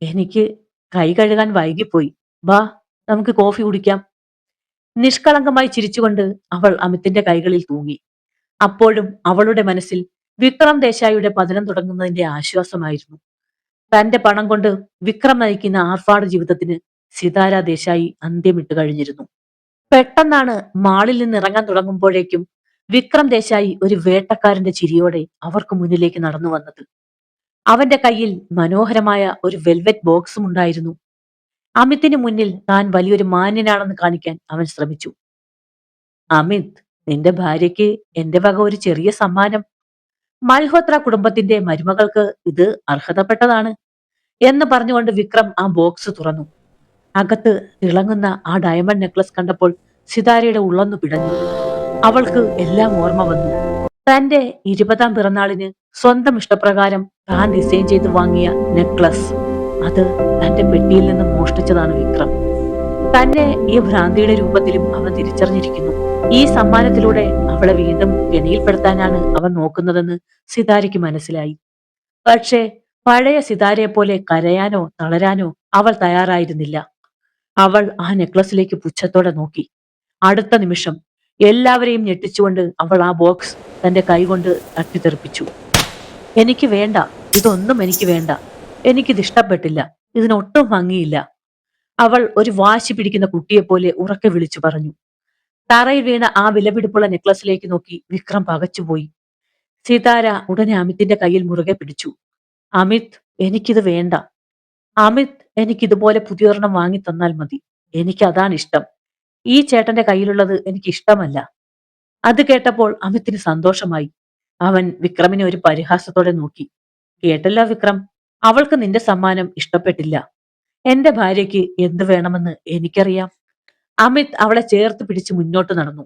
എനിക്ക് കൈ കഴുകാൻ വൈകിപ്പോയി, ബാ നമുക്ക് കോഫി കുടിക്കാം. നിഷ്കളങ്കമായി ചിരിച്ചുകൊണ്ട് അവൾ അമിത്തിന്റെ കൈകളിൽ തൂങ്ങി. അപ്പോഴും അവളുടെ മനസ്സിൽ വിക്രം ദേശായിയുടെ പതനം തുടങ്ങുന്നതിന്റെ ആശ്വാസമായിരുന്നു. തന്റെ പണം കൊണ്ട് വിക്രം നയിക്കുന്ന ആർഭാട ജീവിതത്തിന് സിതാര ദേശായി അന്ത്യമിട്ട് കഴിഞ്ഞിരുന്നു. പെട്ടെന്നാണ് മാളിൽ നിന്ന് ഇറങ്ങാൻ തുടങ്ങുമ്പോഴേക്കും വിക്രം ദേശായി ഒരു വേട്ടക്കാരന്റെ ചിരിയോടെ അവർക്ക് മുന്നിലേക്ക് നടന്നു വന്നത്. അവന്റെ കയ്യിൽ മനോഹരമായ ഒരു വെൽവെറ്റ് ബോക്സും ഉണ്ടായിരുന്നു. അമിതിന് മുന്നിൽ താൻ വലിയൊരു മാന്യനാണെന്ന് കാണിക്കാൻ അവൻ ശ്രമിച്ചു. അമിത്, നിന്റെ ഭാര്യയ്ക്ക് എന്റെ വക ഒരു ചെറിയ സമ്മാനം. മൽഹോത്ര കുടുംബത്തിന്റെ മരുമകൾക്ക് ഇത് അർഹതപ്പെട്ടതാണ് എന്ന് പറഞ്ഞുകൊണ്ട് വിക്രം ആ ബോക്സ് തുറന്നു. അകത്ത് തിളങ്ങുന്ന ആ ഡയമണ്ട് നെക്ലസ് കണ്ടപ്പോൾ സിതാരയുടെ ഉള്ളൊന്നു പിടഞ്ഞു. അവൾക്ക് എല്ലാം ഓർമ്മ വന്നു. തന്റെ 20ാം പിറന്നാളിന് സ്വന്തം ഇഷ്ടപ്രകാരം താൻ ഡിസൈൻ ചെയ്ത് വാങ്ങിയ നെക്ലസ്. അത് തന്റെ പെട്ടിയിൽ നിന്ന് മോഷ്ടിച്ചതാണ് വിക്രം. തന്നെ ഈ ഭ്രാന്തിയുടെ രൂപത്തിലും അവൻ തിരിച്ചറിഞ്ഞിരിക്കുന്നു. ഈ സമ്മാനത്തിലൂടെ അവളെ വീണ്ടും കെണിയിൽപ്പെടുത്താനാണ് അവൻ നോക്കുന്നതെന്ന് സിതാരയ്ക്ക് മനസ്സിലായി. പക്ഷേ പഴയ സിതാരയെ പോലെ കരയാനോ തളരാനോ അവൾ തയ്യാറായിരുന്നില്ല. അവൾ ആ നെക്ലസിലേക്ക് പുച്ഛത്തോടെ നോക്കി. അടുത്ത നിമിഷം എല്ലാവരെയും ഞെട്ടിച്ചുകൊണ്ട് അവൾ ആ ബോക്സ് തന്റെ കൈകൊണ്ട് തട്ടിത്തെറിപ്പിച്ചു. എനിക്ക് വേണ്ട, ഇതൊന്നും എനിക്ക് വേണ്ട, എനിക്കിത് ഇഷ്ടപ്പെട്ടില്ല, ഇതിനൊട്ടും ഭംഗിയില്ല. അവൾ ഒരു വാശി പിടിക്കുന്ന കുട്ടിയെപ്പോലെ ഉറക്കെ വിളിച്ചു പറഞ്ഞു. തറയിൽ വീണ ആ വിലപിടിപ്പുള്ള നെക്ലസിലേക്ക് നോക്കി വിക്രം പകച്ചുപോയി. സിതാര ഉടനെ അമിത്തിന്റെ കയ്യിൽ മുറുകെ പിടിച്ചു. അമിത്, എനിക്കിത് വേണ്ട. അമിത്, എനിക്കിതുപോലെ പുതിയൊരെണ്ണം വാങ്ങി തന്നാൽ മതി. എനിക്ക് അതാണ് ഇഷ്ടം. ഈ ചേട്ടന്റെ കയ്യിലുള്ളത് എനിക്ക് ഇഷ്ടമല്ല. അത് കേട്ടപ്പോൾ അമിത്തിന് സന്തോഷമായി. അവൻ വിക്രമിനെ ഒരു പരിഹാസത്തോടെ നോക്കി. കേട്ടല്ലോ വിക്രം, അവൾക്ക് നിന്റെ സമ്മാനം ഇഷ്ടപ്പെട്ടില്ല. എന്റെ ഭാര്യയ്ക്ക് എന്ത് വേണമെന്ന് എനിക്കറിയാം. അമിത് അവളെ ചേർത്ത് പിടിച്ച് മുന്നോട്ട് നടന്നു.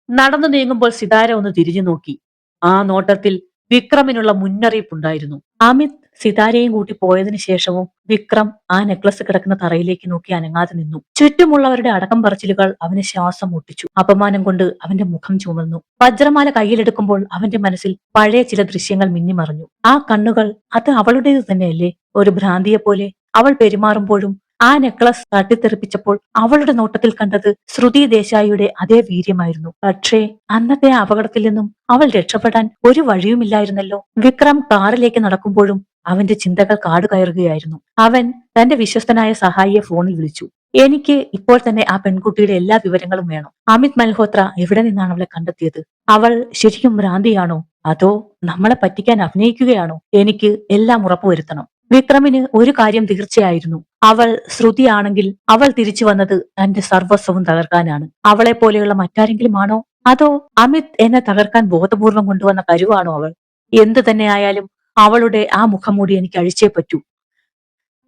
നടന്നു നീങ്ങുമ്പോൾ സിതാര ഒന്ന് തിരിഞ്ഞു നോക്കി. ആ നോട്ടത്തിൽ വിക്രമിനുള്ള മുന്നറിയിപ്പുണ്ടായിരുന്നു. അമിത് സിതാരയും കൂട്ടി പോയതിനു ശേഷവും വിക്രം ആ നെക്ലസ് കിടക്കുന്ന തറയിലേക്ക് നോക്കി അനങ്ങാതെ നിന്നു. ചുറ്റുമുള്ളവരുടെ അടക്കം പറച്ചിലുകൾ അവന് ശ്വാസം മുട്ടിച്ചു. അപമാനം കൊണ്ട് അവന്റെ മുഖം ചുമന്നു. വജ്രമാല കയ്യിലെടുക്കുമ്പോൾ അവന്റെ മനസ്സിൽ പഴയ ചില ദൃശ്യങ്ങൾ മിന്നിമറഞ്ഞു. ആ കണ്ണുകൾ, അത് അവളുടേത് തന്നെയല്ലേ? ഒരു ഭ്രാന്തിയെ പോലെ അവൾ പെരുമാറുമ്പോഴും ആ നെക്ലസ് തട്ടിത്തെറിപ്പിച്ചപ്പോൾ അവളുടെ നോട്ടത്തിൽ കണ്ടത് ശ്രുതി ദേശായിയുടെ അതേ വീര്യമായിരുന്നു. പക്ഷേ അന്നത്തെ ആ അപകടത്തിൽ നിന്നും അവൾ രക്ഷപ്പെടാൻ ഒരു വഴിയുമില്ലായിരുന്നല്ലോ. വിക്രം കാറിലേക്ക് നടക്കുമ്പോഴും അവന്റെ ചിന്തകൾ കാട് കയറുകയായിരുന്നു. അവൻ തന്റെ വിശ്വസ്തനായ സഹായിയെ ഫോണിൽ വിളിച്ചു. എനിക്ക് ഇപ്പോൾ തന്നെ ആ പെൺകുട്ടിയുടെ എല്ലാ വിവരങ്ങളും വേണം. അമിത് മൽഹോത്ര എവിടെ നിന്നാണ് അവളെ കണ്ടെത്തിയത്? അവൾ ശരിക്കും ഭ്രാന്തിയാണോ, അതോ നമ്മളെ പറ്റിക്കാൻ അഭിനയിക്കുകയാണോ? എനിക്ക് എല്ലാം ഉറപ്പുവരുത്തണം. വിക്രമിന് ഒരു കാര്യം തീർച്ചയായിരുന്നു. അവൾ ശ്രുതിയാണെങ്കിൽ അവൾ തിരിച്ചു വന്നത് തന്റെ സർവസ്വവും തകർക്കാനാണ്. അവളെ പോലെയുള്ള മറ്റാരെങ്കിലും ആണോ, അതോ അമിത് എന്നെ തകർക്കാൻ ബോധപൂർവം കൊണ്ടുവന്ന കരുവാണോ അവൾ? എന്തു തന്നെയായാലും അവളുടെ ആ മുഖംമൂടി എനിക്ക് അഴിച്ചേ പറ്റൂ.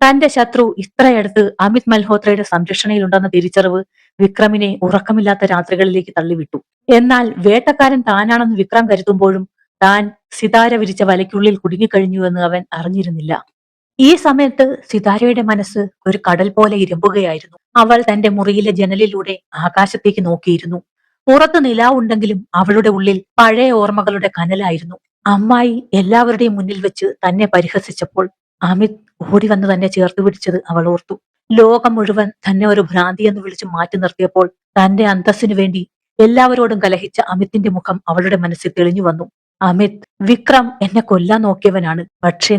തന്റെ ശത്രു ഇത്രയടുത്ത് അമിത് മൽഹോത്രയുടെ സംരക്ഷണയിലുണ്ടെന്ന തിരിച്ചറിവ് വിക്രമിനെ ഉറക്കമില്ലാത്ത രാത്രികളിലേക്ക് തള്ളിവിട്ടു. എന്നാൽ വേട്ടക്കാരൻ താനാണെന്ന് വിക്രം കരുതുമ്പോഴും താൻ സിതാര വിരിച്ച വലയ്ക്കുള്ളിൽ കുടുങ്ങിക്കഴിഞ്ഞുവെന്ന് അവൻ അറിഞ്ഞിരുന്നില്ല. ഈ സമയത്ത് സിതാരയുടെ മനസ്സ് ഒരു കടൽ പോലെ ഇരമ്പുകയായിരുന്നു. അവൾ തന്റെ മുറിയിലെ ജനലിലൂടെ ആകാശത്തേക്ക് നോക്കിയിരുന്നു. പുറത്ത് നിലാവുണ്ടെങ്കിലും അവളുടെ ഉള്ളിൽ പഴയ ഓർമ്മകളുടെ കനലായിരുന്നു. അമ്മായി എല്ലാവരുടെയും മുന്നിൽ വെച്ച് തന്നെ പരിഹസിച്ചപ്പോൾ അമിത് ഓടി വന്ന് തന്നെ ചേർത്ത് പിടിച്ചത് അവൾ ഓർത്തു. ലോകം മുഴുവൻ തന്നെ ഒരു ഭ്രാന്തി എന്ന് വിളിച്ച് മാറ്റി നിർത്തിയപ്പോൾ തന്റെ അന്തസ്സിനു വേണ്ടി എല്ലാവരോടും കലഹിച്ച അമിത്തിന്റെ മുഖം അവളുടെ മനസ്സിൽ തെളിഞ്ഞു വന്നു. അമിത്, വിക്രം എന്നെ കൊല്ലാൻ നോക്കിയവനാണ്. പക്ഷെ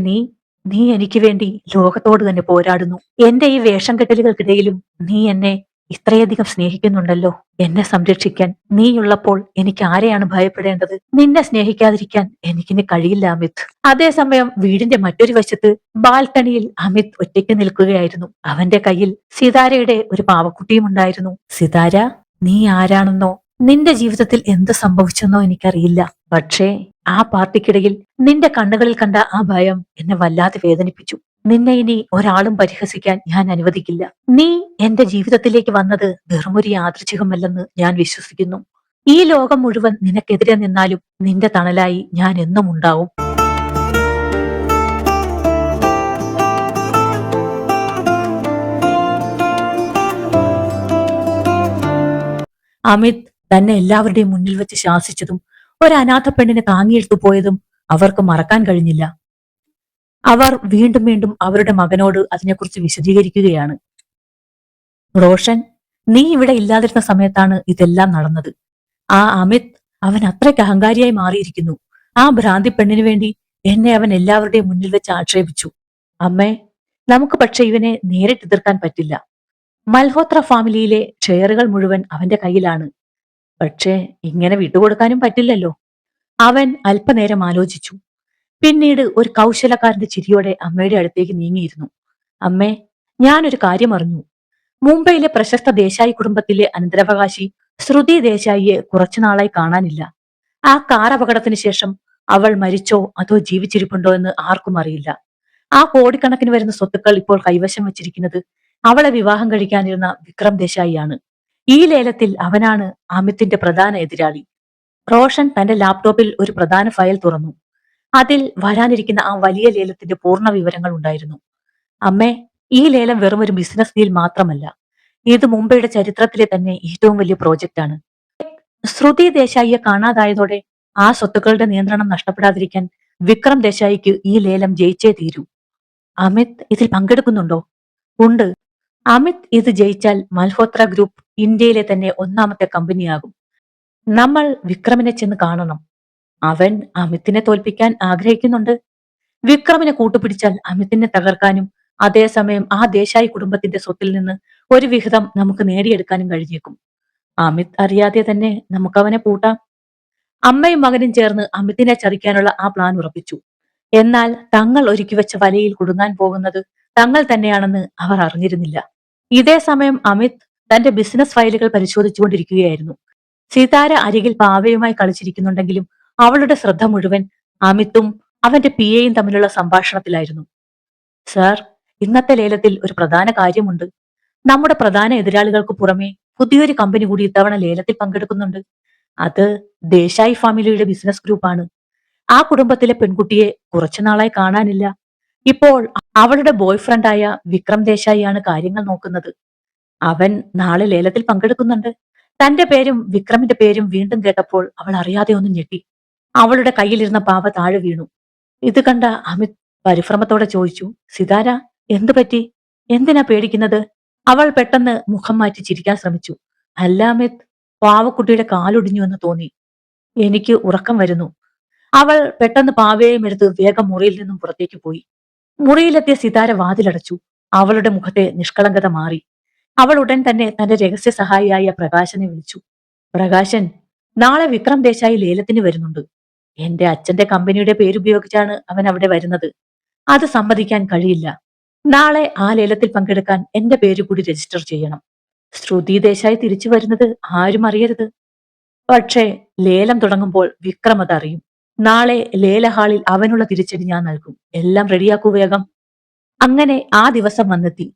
നീ എനിക്ക് വേണ്ടി ലോകത്തോട് തന്നെ പോരാടുന്നു. എന്റെ ഈ വേഷം കെട്ടലുകൾക്കിടയിലും നീ എന്നെ ഇത്രയധികം സ്നേഹിക്കുന്നുണ്ടല്ലോ. എന്നെ സംരക്ഷിക്കാൻ നീയുള്ളപ്പോൾ എനിക്ക് ആരെയാണ് ഭയപ്പെടേണ്ടത്? നിന്നെ സ്നേഹിക്കാതിരിക്കാൻ എനിക്കിനി കഴിയില്ല അമിത്. അതേസമയം വീടിന്റെ മറ്റൊരു വശത്ത് ബാൽക്കണിയിൽ അമിത് ഒറ്റയ്ക്ക് നിൽക്കുകയായിരുന്നു. അവന്റെ കയ്യിൽ സിതാരയുടെ ഒരു പാവക്കുട്ടിയും ഉണ്ടായിരുന്നു. സിതാര, നീ ആരാണെന്നോ നിന്റെ ജീവിതത്തിൽ എന്ത് സംഭവിച്ചെന്നോ എനിക്കറിയില്ല. പക്ഷേ ആ പാർട്ടിക്കിടയിൽ നിന്റെ കണ്ണുകളിൽ കണ്ട ആ ഭയം എന്നെ വല്ലാതെ വേദനിപ്പിച്ചു. നിന്നെ ഇനി ഒരാളും പരിഹസിക്കാൻ ഞാൻ അനുവദിക്കില്ല. നീ എന്റെ ജീവിതത്തിലേക്ക് വന്നത് വെറുമൊരു യാദൃച്ഛികമല്ലെന്ന് ഞാൻ വിശ്വസിക്കുന്നു. ഈ ലോകം മുഴുവൻ നിനക്കെതിരെ നിന്നാലും നിന്റെ തണലായി ഞാൻ എന്നും ഉണ്ടാവും. അമിത് തന്നെ എല്ലാവരുടെയും മുന്നിൽ വെച്ച് ശാസിച്ചതും ഒരു അനാഥ പെണ്ണിനെ താങ്ങിയെടുത്തു പോയതും അവർക്ക് മറക്കാൻ കഴിഞ്ഞില്ല. അവർ വീണ്ടും വീണ്ടും അവരുടെ മകനോട് അതിനെക്കുറിച്ച് വിശദീകരിക്കുകയാണ്. റോഷൻ, നീ ഇവിടെ ഇല്ലാതിരുന്ന സമയത്താണ് ഇതെല്ലാം നടന്നത്. ആ അമിത്, അവൻ അത്രയ്ക്ക് അഹങ്കാരിയായി മാറിയിരിക്കുന്നു. ആ ഭ്രാന്തി പെണ്ണിനു വേണ്ടി എന്നെ അവൻ എല്ലാവരുടെയും മുന്നിൽ വെച്ച് ആക്ഷേപിച്ചു. അമ്മേ, നമുക്ക് പക്ഷെ ഇവനെ നേരിട്ട് എതിർക്കാൻ പറ്റില്ല. മൽഹോത്ര ഫാമിലിയിലെ ഷെയറുകൾ മുഴുവൻ അവന്റെ കയ്യിലാണ്. പക്ഷേ ഇങ്ങനെ വിട്ടുകൊടുക്കാനും പറ്റില്ലല്ലോ. അവൻ അല്പനേരം ആലോചിച്ചു. പിന്നീട് ഒരു കൗശലക്കാരന്റെ ചിരിയോടെ അമ്മയുടെ അടുത്തേക്ക് നീങ്ങിയിരുന്നു. അമ്മേ, ഞാനൊരു കാര്യം അറിഞ്ഞു. മുംബൈയിലെ പ്രശസ്ത ദേശായി കുടുംബത്തിലെ അനന്തരാവകാശി ശ്രുതി ദേശായിയെ കുറച്ചുനാളായി കാണാനില്ല. ആ കാർ അപകടത്തിന് ശേഷം അവൾ മരിച്ചോ അതോ ജീവിച്ചിരിപ്പുണ്ടോ എന്ന് ആർക്കും അറിയില്ല. ആ കോടിക്കണക്കിന് വരുന്ന സ്വത്തുക്കൾ ഇപ്പോൾ കൈവശം വെച്ചിരിക്കുന്നത് അവളെ വിവാഹം കഴിക്കാനിരുന്ന വിക്രം ദേശായിയാണ്. ഈ ലേലത്തിൽ അവനാണ് അമിത്തിന്റെ പ്രധാന എതിരാളി. റോഷൻ തന്റെ ലാപ്ടോപ്പിൽ ഒരു പ്രധാന ഫയൽ തുറന്നു. അതിൽ വരാനിരിക്കുന്ന ആ വലിയ ലേലത്തിന്റെ പൂർണ്ണ വിവരങ്ങൾ ഉണ്ടായിരുന്നു. അമ്മേ, ഈ ലേലം വെറും ഒരു ബിസിനസ് ഡീൽ മാത്രമല്ല. ഇത് മുംബൈയുടെ ചരിത്രത്തിലെ തന്നെ ഏറ്റവും വലിയ പ്രോജക്റ്റ് ആണ്. ശ്രുതി ദേശായിയെ കാണാതായതോടെ ആ സ്വത്തുക്കളുടെ നിയന്ത്രണം നഷ്ടപ്പെടാതിരിക്കാൻ വിക്രം ദേശായിക്ക് ഈ ലേലം ജയിച്ചേ തീരൂ. അമിത് ഇതിൽ പങ്കെടുക്കുന്നുണ്ടോ? ഉണ്ട്. അമിത് ഇത് ജയിച്ചാൽ മൽഹോത്ര ഗ്രൂപ്പ് ഇന്ത്യയിലെ തന്നെ ഒന്നാമത്തെ കമ്പനിയാകും. നമ്മൾ വിക്രമിനെ ചെന്ന് കാണണം. അവൻ അമിതിനെ തോൽപ്പിക്കാൻ ആഗ്രഹിക്കുന്നുണ്ട്. വിക്രമിനെ കൂട്ടുപിടിച്ചാൽ അമിതിനെ തകർക്കാനും അതേസമയം ആ ദേശായി കുടുംബത്തിന്റെ സ്വത്തിൽ നിന്ന് ഒരു വിഹിതം നമുക്ക് നേടിയെടുക്കാനും കഴിഞ്ഞേക്കും. അമിത് അറിയാതെ തന്നെ നമുക്ക് അവനെ പൂട്ടാം. അമ്മയും മകനും ചേർന്ന് അമിതിനെ ചതിക്കാനുള്ള ആ പ്ലാൻ ഉറപ്പിച്ചു. എന്നാൽ തങ്ങൾ ഒരുക്കി വെച്ച വലയിൽ കുടുങ്ങാൻ പോകുന്നത് തങ്ങൾ തന്നെയാണെന്ന് അവർ അറിഞ്ഞിരുന്നില്ല. ഇതേ സമയം അമിത് തന്റെ ബിസിനസ് ഫയലുകൾ പരിശോധിച്ചുകൊണ്ടിരിക്കുകയായിരുന്നു. സിതാര അരികിൽ പാവയുമായി കളിച്ചിരിക്കുന്നുണ്ടെങ്കിലും അവളുടെ ശ്രദ്ധ മുഴുവൻ അമിതും അവന്റെ പിയെയും തമ്മിലുള്ള സംഭാഷണത്തിലായിരുന്നു. സാർ, ഇന്നത്തെ ലേലത്തിൽ ഒരു പ്രധാന കാര്യമുണ്ട്. നമ്മുടെ പ്രധാന എതിരാളികൾക്ക് പുറമെ പുതിയൊരു കമ്പനി കൂടി ഇത്തവണ ലേലത്തിൽ പങ്കെടുക്കുന്നുണ്ട്. അത് ദേശായി ഫാമിലിയുടെ ബിസിനസ് ഗ്രൂപ്പാണ്. ആ കുടുംബത്തിലെ പെൺകുട്ടിയെ കുറച്ചു നാളായി കാണാനില്ല. ഇപ്പോൾ അവളുടെ ബോയ്ഫ്രണ്ടായ വിക്രം ദേശായിയാണ് കാര്യങ്ങൾ നോക്കുന്നത്. അവൻ നാളെ ലേലത്തിൽ പങ്കെടുക്കുന്നുണ്ട്. തന്റെ പേരും വിക്രമിന്റെ പേരും വീണ്ടും കേട്ടപ്പോൾ അവൾ അറിയാതെ ഒന്ന് ഞെട്ടി. അവളുടെ കയ്യിലിരുന്ന പാവ താഴെ വീണു. ഇത് കണ്ട അമിത് പരിഭ്രമത്തോടെ ചോദിച്ചു, സിതാര, എന്തു പറ്റി? എന്തിനാ പേടിക്കുന്നത്? അവൾ പെട്ടെന്ന് മുഖം മാറ്റി ചിരിക്കാൻ ശ്രമിച്ചു. അല്ല അമിത്, പാവക്കുട്ടിയുടെ കാലൊടിഞ്ഞു എന്ന് തോന്നി. എനിക്ക് ഉറക്കം വരുന്നു. അവൾ പെട്ടെന്ന് പാവയെയും എടുത്ത് വേഗം മുറിയിൽ നിന്നും പുറത്തേക്ക് പോയി. മുറിയിലെത്തിയ സിതാര വാതിലടച്ചു. അവളുടെ മുഖത്തെ നിഷ്കളങ്കത മാറി. അവൾ ഉടൻ തന്നെ തന്റെ രഹസ്യ സഹായിയായ പ്രകാശനെ വിളിച്ചു. പ്രകാശൻ, നാളെ വിക്രം ദേശായി ലേലത്തിന് വരുന്നുണ്ട്. എന്റെ അച്ഛന്റെ കമ്പനിയുടെ പേരുപയോഗിച്ചാണ് അവൻ അവിടെ വരുന്നത്. അത് സമ്മതിക്കാൻ കഴിയില്ല. നാളെ ആ ലേലത്തിൽ പങ്കെടുക്കാൻ എന്റെ പേര് കൂടി രജിസ്റ്റർ ചെയ്യണം. ശ്രുതി ദേശായി തിരിച്ചു വരുന്നത് ആരും അറിയരുത്. പക്ഷേ ലേലം തുടങ്ങുമ്പോൾ വിക്രം അതറിയും. നാളെ ലേലഹാളിൽ അവനുള്ള തിരിച്ചടി ഞാൻ നൽകും. എല്ലാം റെഡിയാക്കൂ വേഗം. അങ്ങനെ ആ ദിവസം വന്നെത്തി.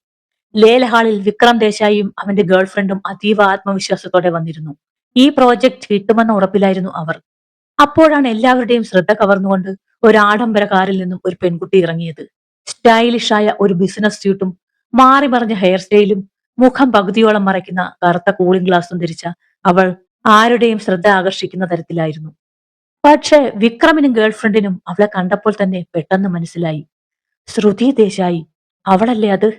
ലേലഹാളിൽ വിക്രം ദേശായിയും അവന്റെ ഗേൾഫ്രണ്ടും അതീവ ആത്മവിശ്വാസത്തോടെ വന്നിരുന്നു. ഈ പ്രോജക്ട് കിട്ടുമെന്ന ഉറപ്പിലായിരുന്നു അവർ. അപ്പോഴാണ് എല്ലാവരുടെയും ശ്രദ്ധ കവർന്നുകൊണ്ട് ഒരു ആഡംബര കാറിൽ നിന്നും ഒരു പെൺകുട്ടി ഇറങ്ങിയത്. സ്റ്റൈലിഷായ ഒരു ബിസിനസ് സ്യൂട്ടും മാറി മറിഞ്ഞ ഹെയർ സ്റ്റൈലും മുഖം പകുതിയോളം മറയ്ക്കുന്ന കറുത്ത കൂളിംഗ് ഗ്ലാസും ധരിച്ച അവൾ ആരുടെയും ശ്രദ്ധ ആകർഷിക്കുന്ന തരത്തിലായിരുന്നു. പക്ഷേ വിക്രമിനും ഗേൾഫ്രണ്ടിനും അവളെ കണ്ടപ്പോൾ തന്നെ പെട്ടെന്ന് മനസ്സിലായി. ശ്രുതി ദേശായി, അവളല്ലേ അത്?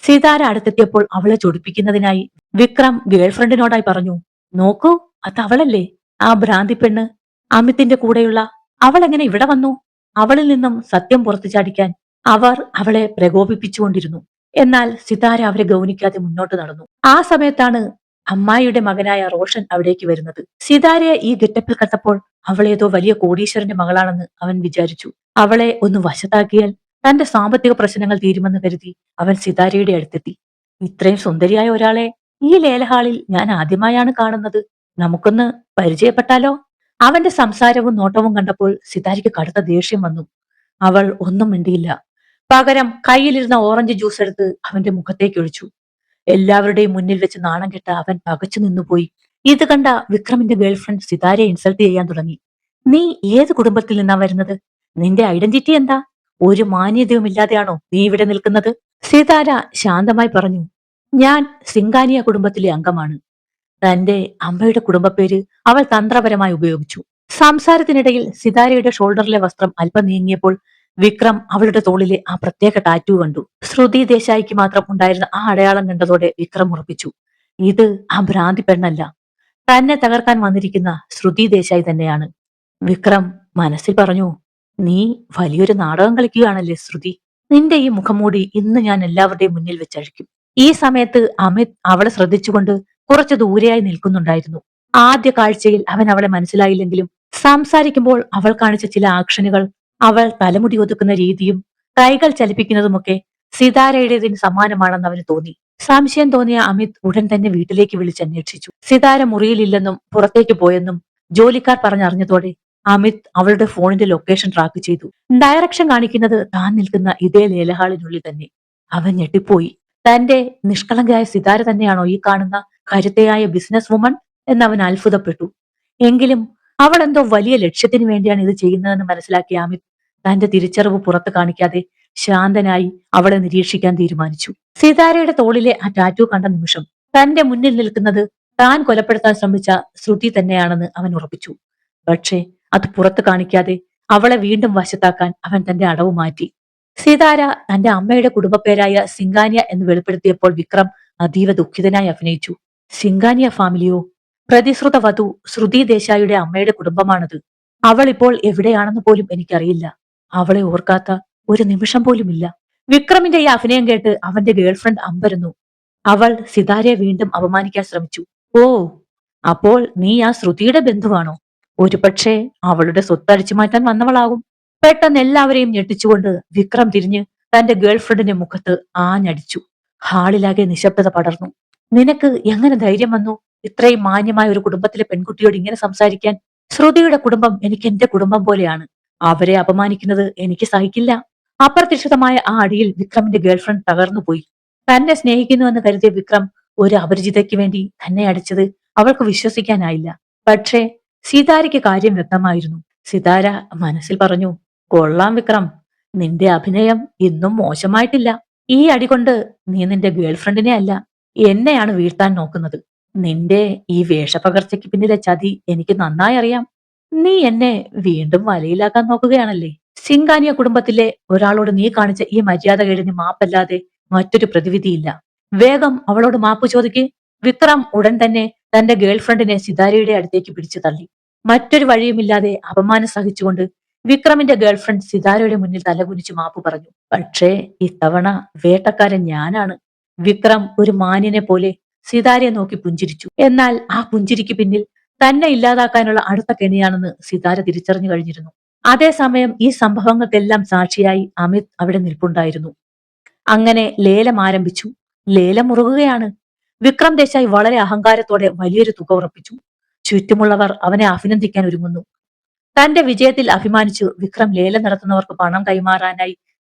സിതാര അടുത്തെത്തിയപ്പോൾ അവളെ ചൊടിപ്പിക്കുന്നതിനായി വിക്രം ഗേൾഫ്രണ്ടിനോടായി പറഞ്ഞു, നോക്കൂ, അത് അവളല്ലേ, ആ ഭ്രാന്തി പെണ്ണ്, അമിതിന്റെ കൂടെയുള്ള. അവൾ എങ്ങനെ ഇവിടെ വന്നു? അവളിൽ നിന്നും സത്യം പുറത്തു ചാടിക്കാൻ അവർ അവളെ പ്രകോപിപ്പിച്ചുകൊണ്ടിരുന്നു. എന്നാൽ സിതാര അവരെ ഗൗനിക്കാതെ മുന്നോട്ട് നടന്നു. ആ സമയത്താണ് അമ്മായിയുടെ മകനായ റോഷൻ അവിടേക്ക് വരുന്നത്. സിതാരയെ ഈ ഗെറ്റപ്പിൽ കണ്ടപ്പോൾ അവളേതോ വലിയ കോടീശ്വരന്റെ മകളാണെന്ന് അവൻ വിചാരിച്ചു. അവളെ ഒന്ന് വശത്താക്കിയാൽ തന്റെ സാമ്പത്തിക പ്രശ്നങ്ങൾ തീരുമെന്ന് കരുതി അവൻ സിതാരയുടെ അടുത്തെത്തി. ഇത്രയും സുന്ദരിയായ ഒരാളെ ഈ ലേലഹാളിൽ ഞാൻ ആദ്യമായാണ് കാണുന്നത്. നമുക്കൊന്ന് പരിചയപ്പെട്ടാലോ? അവന്റെ സംസാരവും നോട്ടവും കണ്ടപ്പോൾ സിതാരയ്ക്ക് കടുത്ത ദേഷ്യം വന്നു. അവൾ ഒന്നും മിണ്ടിയില്ല. പകരം കയ്യിലിരുന്ന ഓറഞ്ച് ജ്യൂസ് എടുത്ത് അവന്റെ മുഖത്തേക്ക് ഒഴിച്ചു. എല്ലാവരുടെയും മുന്നിൽ വെച്ച് നാണം കെട്ട അവൻ പകച്ചു നിന്നുപോയി. ഇത് കണ്ട വിക്രമിന്റെ ഗേൾഫ്രണ്ട് സിതാരയെ ഇൻസൾട്ട് ചെയ്യാൻ തുടങ്ങി. നീ ഏത് കുടുംബത്തിൽ നിന്നാ വരുന്നത്? നിന്റെ ഐഡന്റിറ്റി എന്താ? ഒരു മാന്യതയും ഇല്ലാതെയാണോ നീ ഇവിടെ നിൽക്കുന്നത്? സിതാര ശാന്തമായി പറഞ്ഞു, ഞാൻ സിംഗാനിയ കുടുംബത്തിലെ അംഗമാണ്. തന്റെ അമ്മയുടെ കുടുംബപ്പേര് അവൾ തന്ത്രപരമായി ഉപയോഗിച്ചു. സംസാരത്തിനിടയിൽ സിതാരയുടെ ഷോൾഡറിലെ വസ്ത്രം അല്പം നീങ്ങിയപ്പോൾ വിക്രം അവളുടെ തോളിലെ ആ പ്രത്യേക ടാറ്റു കണ്ടു. ശ്രുതി ദേശായിക്ക് മാത്രം ഉണ്ടായിരുന്ന ആ അടയാളം കണ്ടതോടെ വിക്രം ഉറപ്പിച്ചു, ഇത് ആ ഭ്രാന്തി പെണ്ണല്ല, തന്നെ തകർക്കാൻ വന്നിരിക്കുന്ന ശ്രുതി ദേശായി തന്നെയാണ്. വിക്രം മനസ്സിൽ പറഞ്ഞു, നീ വലിയൊരു നാടകം കളിക്കുകയാണല്ലേ ശ്രുതി. നിന്റെ ഈ മുഖംമൂടി ഇന്ന് ഞാൻ എല്ലാവരുടെയും മുന്നിൽ വെച്ചഴിക്കും. ഈ സമയത്ത് അമിത് അവളെ ശ്രദ്ധിച്ചുകൊണ്ട് കുറച്ചു ദൂരെയായി നിൽക്കുന്നുണ്ടായിരുന്നു. ആദ്യ കാഴ്ചയിൽ അവൻ അവളെ മനസ്സിലായില്ലെങ്കിലും സംസാരിക്കുമ്പോൾ അവൾ കാണിച്ച ചില ആക്ഷനുകൾ, അവൾ തലമുടി ഒതുക്കുന്ന രീതിയും കൈകൾ ചലിപ്പിക്കുന്നതുമൊക്കെ സിതാരയുടേതിന് സമാനമാണെന്ന് അവന് തോന്നി. സംശയം തോന്നിയ അമിത് ഉടൻ തന്നെ വീട്ടിലേക്ക് വിളിച്ചന്വേഷിച്ചു. സിതാര മുറിയിലില്ലെന്നും പുറത്തേക്ക് പോയെന്നും ജോലിക്കാർ പറഞ്ഞറിഞ്ഞതോടെ അമിത് അവളുടെ ഫോണിന്റെ ലൊക്കേഷൻ ട്രാക്ക് ചെയ്തു. ഡയറക്ഷൻ കാണിക്കുന്നത് താൻ നിൽക്കുന്ന ഇതേ ലേലഹാളിനുള്ളിൽ തന്നെ. അവൻ ഞെട്ടിപ്പോയി. തന്റെ നിഷ്കളങ്കയായ സിതാര തന്നെയാണോ ഈ കാണുന്ന കരുത്തയായ ബിസിനസ് വുമൺ എന്നവൻ അത്ഭുതപ്പെട്ടു. എങ്കിലും അവൾ എന്തോ വലിയ ലക്ഷ്യത്തിന് വേണ്ടിയാണ് ഇത് ചെയ്യുന്നതെന്ന് മനസ്സിലാക്കിയ അമിത് തന്റെ തിരിച്ചറിവ് പുറത്ത് കാണിക്കാതെ ശാന്തനായി അവളെ നിരീക്ഷിക്കാൻ തീരുമാനിച്ചു. സിതാരയുടെ തോളിലെ ആ ടാറ്റു കണ്ട നിമിഷം തന്റെ മുന്നിൽ നിൽക്കുന്നത് താൻ കൊലപ്പെടുത്താൻ ശ്രമിച്ച ശ്രുതി തന്നെയാണെന്ന് അവൻ ഉറപ്പിച്ചു. പക്ഷേ അത് പുറത്ത് കാണിക്കാതെ അവളെ വീണ്ടും വശത്താക്കാൻ അവൻ തന്റെ അടവ് മാറ്റി. സിതാര തന്റെ അമ്മയുടെ കുടുംബപ്പേരായ സിംഗാനിയ എന്ന് വെളിപ്പെടുത്തിയപ്പോൾ വിക്രം അതീവ ദുഃഖിതനായി അഭിനയിച്ചു. സിംഗാനിയ ഫാമിലിയോ? പ്രതിശ്രുത വധു ശ്രുതി ദേശായിയുടെ അമ്മയുടെ കുടുംബമാണത്. അവൾ ഇപ്പോൾ എവിടെയാണെന്ന് പോലും എനിക്കറിയില്ല. അവളെ ഓർക്കാത്ത ഒരു നിമിഷം പോലുമില്ല. വിക്രമിന്റെ ഈ അഭിനയം കേട്ട് അവന്റെ ഗേൾഫ്രണ്ട് അമ്പരന്നു. അവൾ സിതാരയെ വീണ്ടും അപമാനിക്കാൻ ശ്രമിച്ചു. ഓ, അപ്പോൾ നീ ആ ശ്രുതിയുടെ ബന്ധുവാണോ? ഒരുപക്ഷെ അവളുടെ സ്വത്ത് അടിച്ചു മാറ്റാൻ വന്നവളാകും. പെട്ടെന്ന് എല്ലാവരെയും ഞെട്ടിച്ചുകൊണ്ട് വിക്രം തിരിഞ്ഞ് തന്റെ ഗേൾഫ്രണ്ടിന്റെ മുഖത്ത് ആഞ്ഞടിച്ചു. ഹാളിലാകെ നിശബ്ദത പടർന്നു. നിനക്ക് എങ്ങനെ ധൈര്യം വന്നു ഇത്രയും മാന്യമായ ഒരു കുടുംബത്തിലെ പെൺകുട്ടിയോട് ഇങ്ങനെ സംസാരിക്കാൻ? ശ്രുതിയുടെ കുടുംബം എനിക്ക് എന്റെ കുടുംബം പോലെയാണ്. അവരെ അപമാനിക്കുന്നത് എനിക്ക് സഹിക്കില്ല. അപ്രതീക്ഷിതമായ ആ അടിയിൽ വിക്രമിന്റെ ഗേൾഫ്രണ്ട് തകർന്നുപോയി. തന്നെ സ്നേഹിക്കുന്നുവെന്ന് കരുതിയ വിക്രം ഒരു അപരിചിതയ്ക്ക് വേണ്ടി തന്നെ അടിച്ചത് അവൾക്ക് വിശ്വസിക്കാനായില്ല. പക്ഷേ സിതാരയ്ക്ക് കാര്യം വ്യക്തമായിരുന്നു. സിതാര മനസ്സിൽ പറഞ്ഞു, കൊള്ളാം വിക്രം, നിന്റെ അഭിനയം ഇന്നും മോശമായിട്ടില്ല. ഈ അടി കൊണ്ട് നീ നിന്റെ ഗേൾഫ്രണ്ടിനെ അല്ല, എന്നെയാണ് വീഴ്ത്താൻ നോക്കുന്നത്. നിന്റെ ഈ വേഷപകർച്ചയ്ക്ക് പിന്നിലെ ചതി എനിക്ക് നന്നായി അറിയാം. നീ എന്നെ വീണ്ടും വലയിലാക്കാൻ നോക്കുകയാണല്ലേ? സിംഗാനിയ കുടുംബത്തിലെ ഒരാളോട് നീ കാണിച്ച ഈ മര്യാദകേടിന് മാപ്പല്ലാതെ മറ്റൊരു പ്രതിവിധിയില്ല. വേഗം അവളോട് മാപ്പ് ചോദിക്ക്. വിക്രം ഉടൻ തന്നെ തന്റെ ഗേൾഫ്രണ്ടിനെ സിതാരയുടെ അടുത്തേക്ക് പിടിച്ചു തള്ളി. മറ്റൊരു വഴിയുമില്ലാതെ അപമാനം സഹിച്ചുകൊണ്ട് വിക്രമിന്റെ ഗേൾഫ്രണ്ട് സിതാരയുടെ മുന്നിൽ തലകുനിച്ച് മാപ്പ് പറഞ്ഞു. പക്ഷേ ഇത്തവണ വേട്ടക്കാരൻ ഞാനാണ്. വിക്രം ഒരു മാന്യനെ പോലെ സിതാരയെ നോക്കി പുഞ്ചിരിച്ചു. എന്നാൽ ആ പുഞ്ചിരിക്ക് പിന്നിൽ തന്നെ ഇല്ലാതാക്കാനുള്ള അടുത്ത കെണിയാണെന്ന് സിതാര തിരിച്ചറിഞ്ഞു കഴിഞ്ഞിരുന്നു. അതേസമയം ഈ സംഭവങ്ങൾക്കെല്ലാം സാക്ഷിയായി അമിത് അവിടെ നിൽപ്പുണ്ടായിരുന്നു. അങ്ങനെ ലേലം ആരംഭിച്ചു. ലേലം മുറുകുകയാണ്. വിക്രം ദേശായി വളരെ അഹങ്കാരത്തോടെ വലിയൊരു തുക ഉറപ്പിച്ചു. ചുറ്റുമുള്ളവർ അവനെ അഭിനന്ദിക്കാൻ ഒരുങ്ങുന്നു. തന്റെ വിജയത്തിൽ അഭിമാനിച്ചു വിക്രം ലേലം നടത്തുന്നവർക്ക് പണം കൈമാറാനായി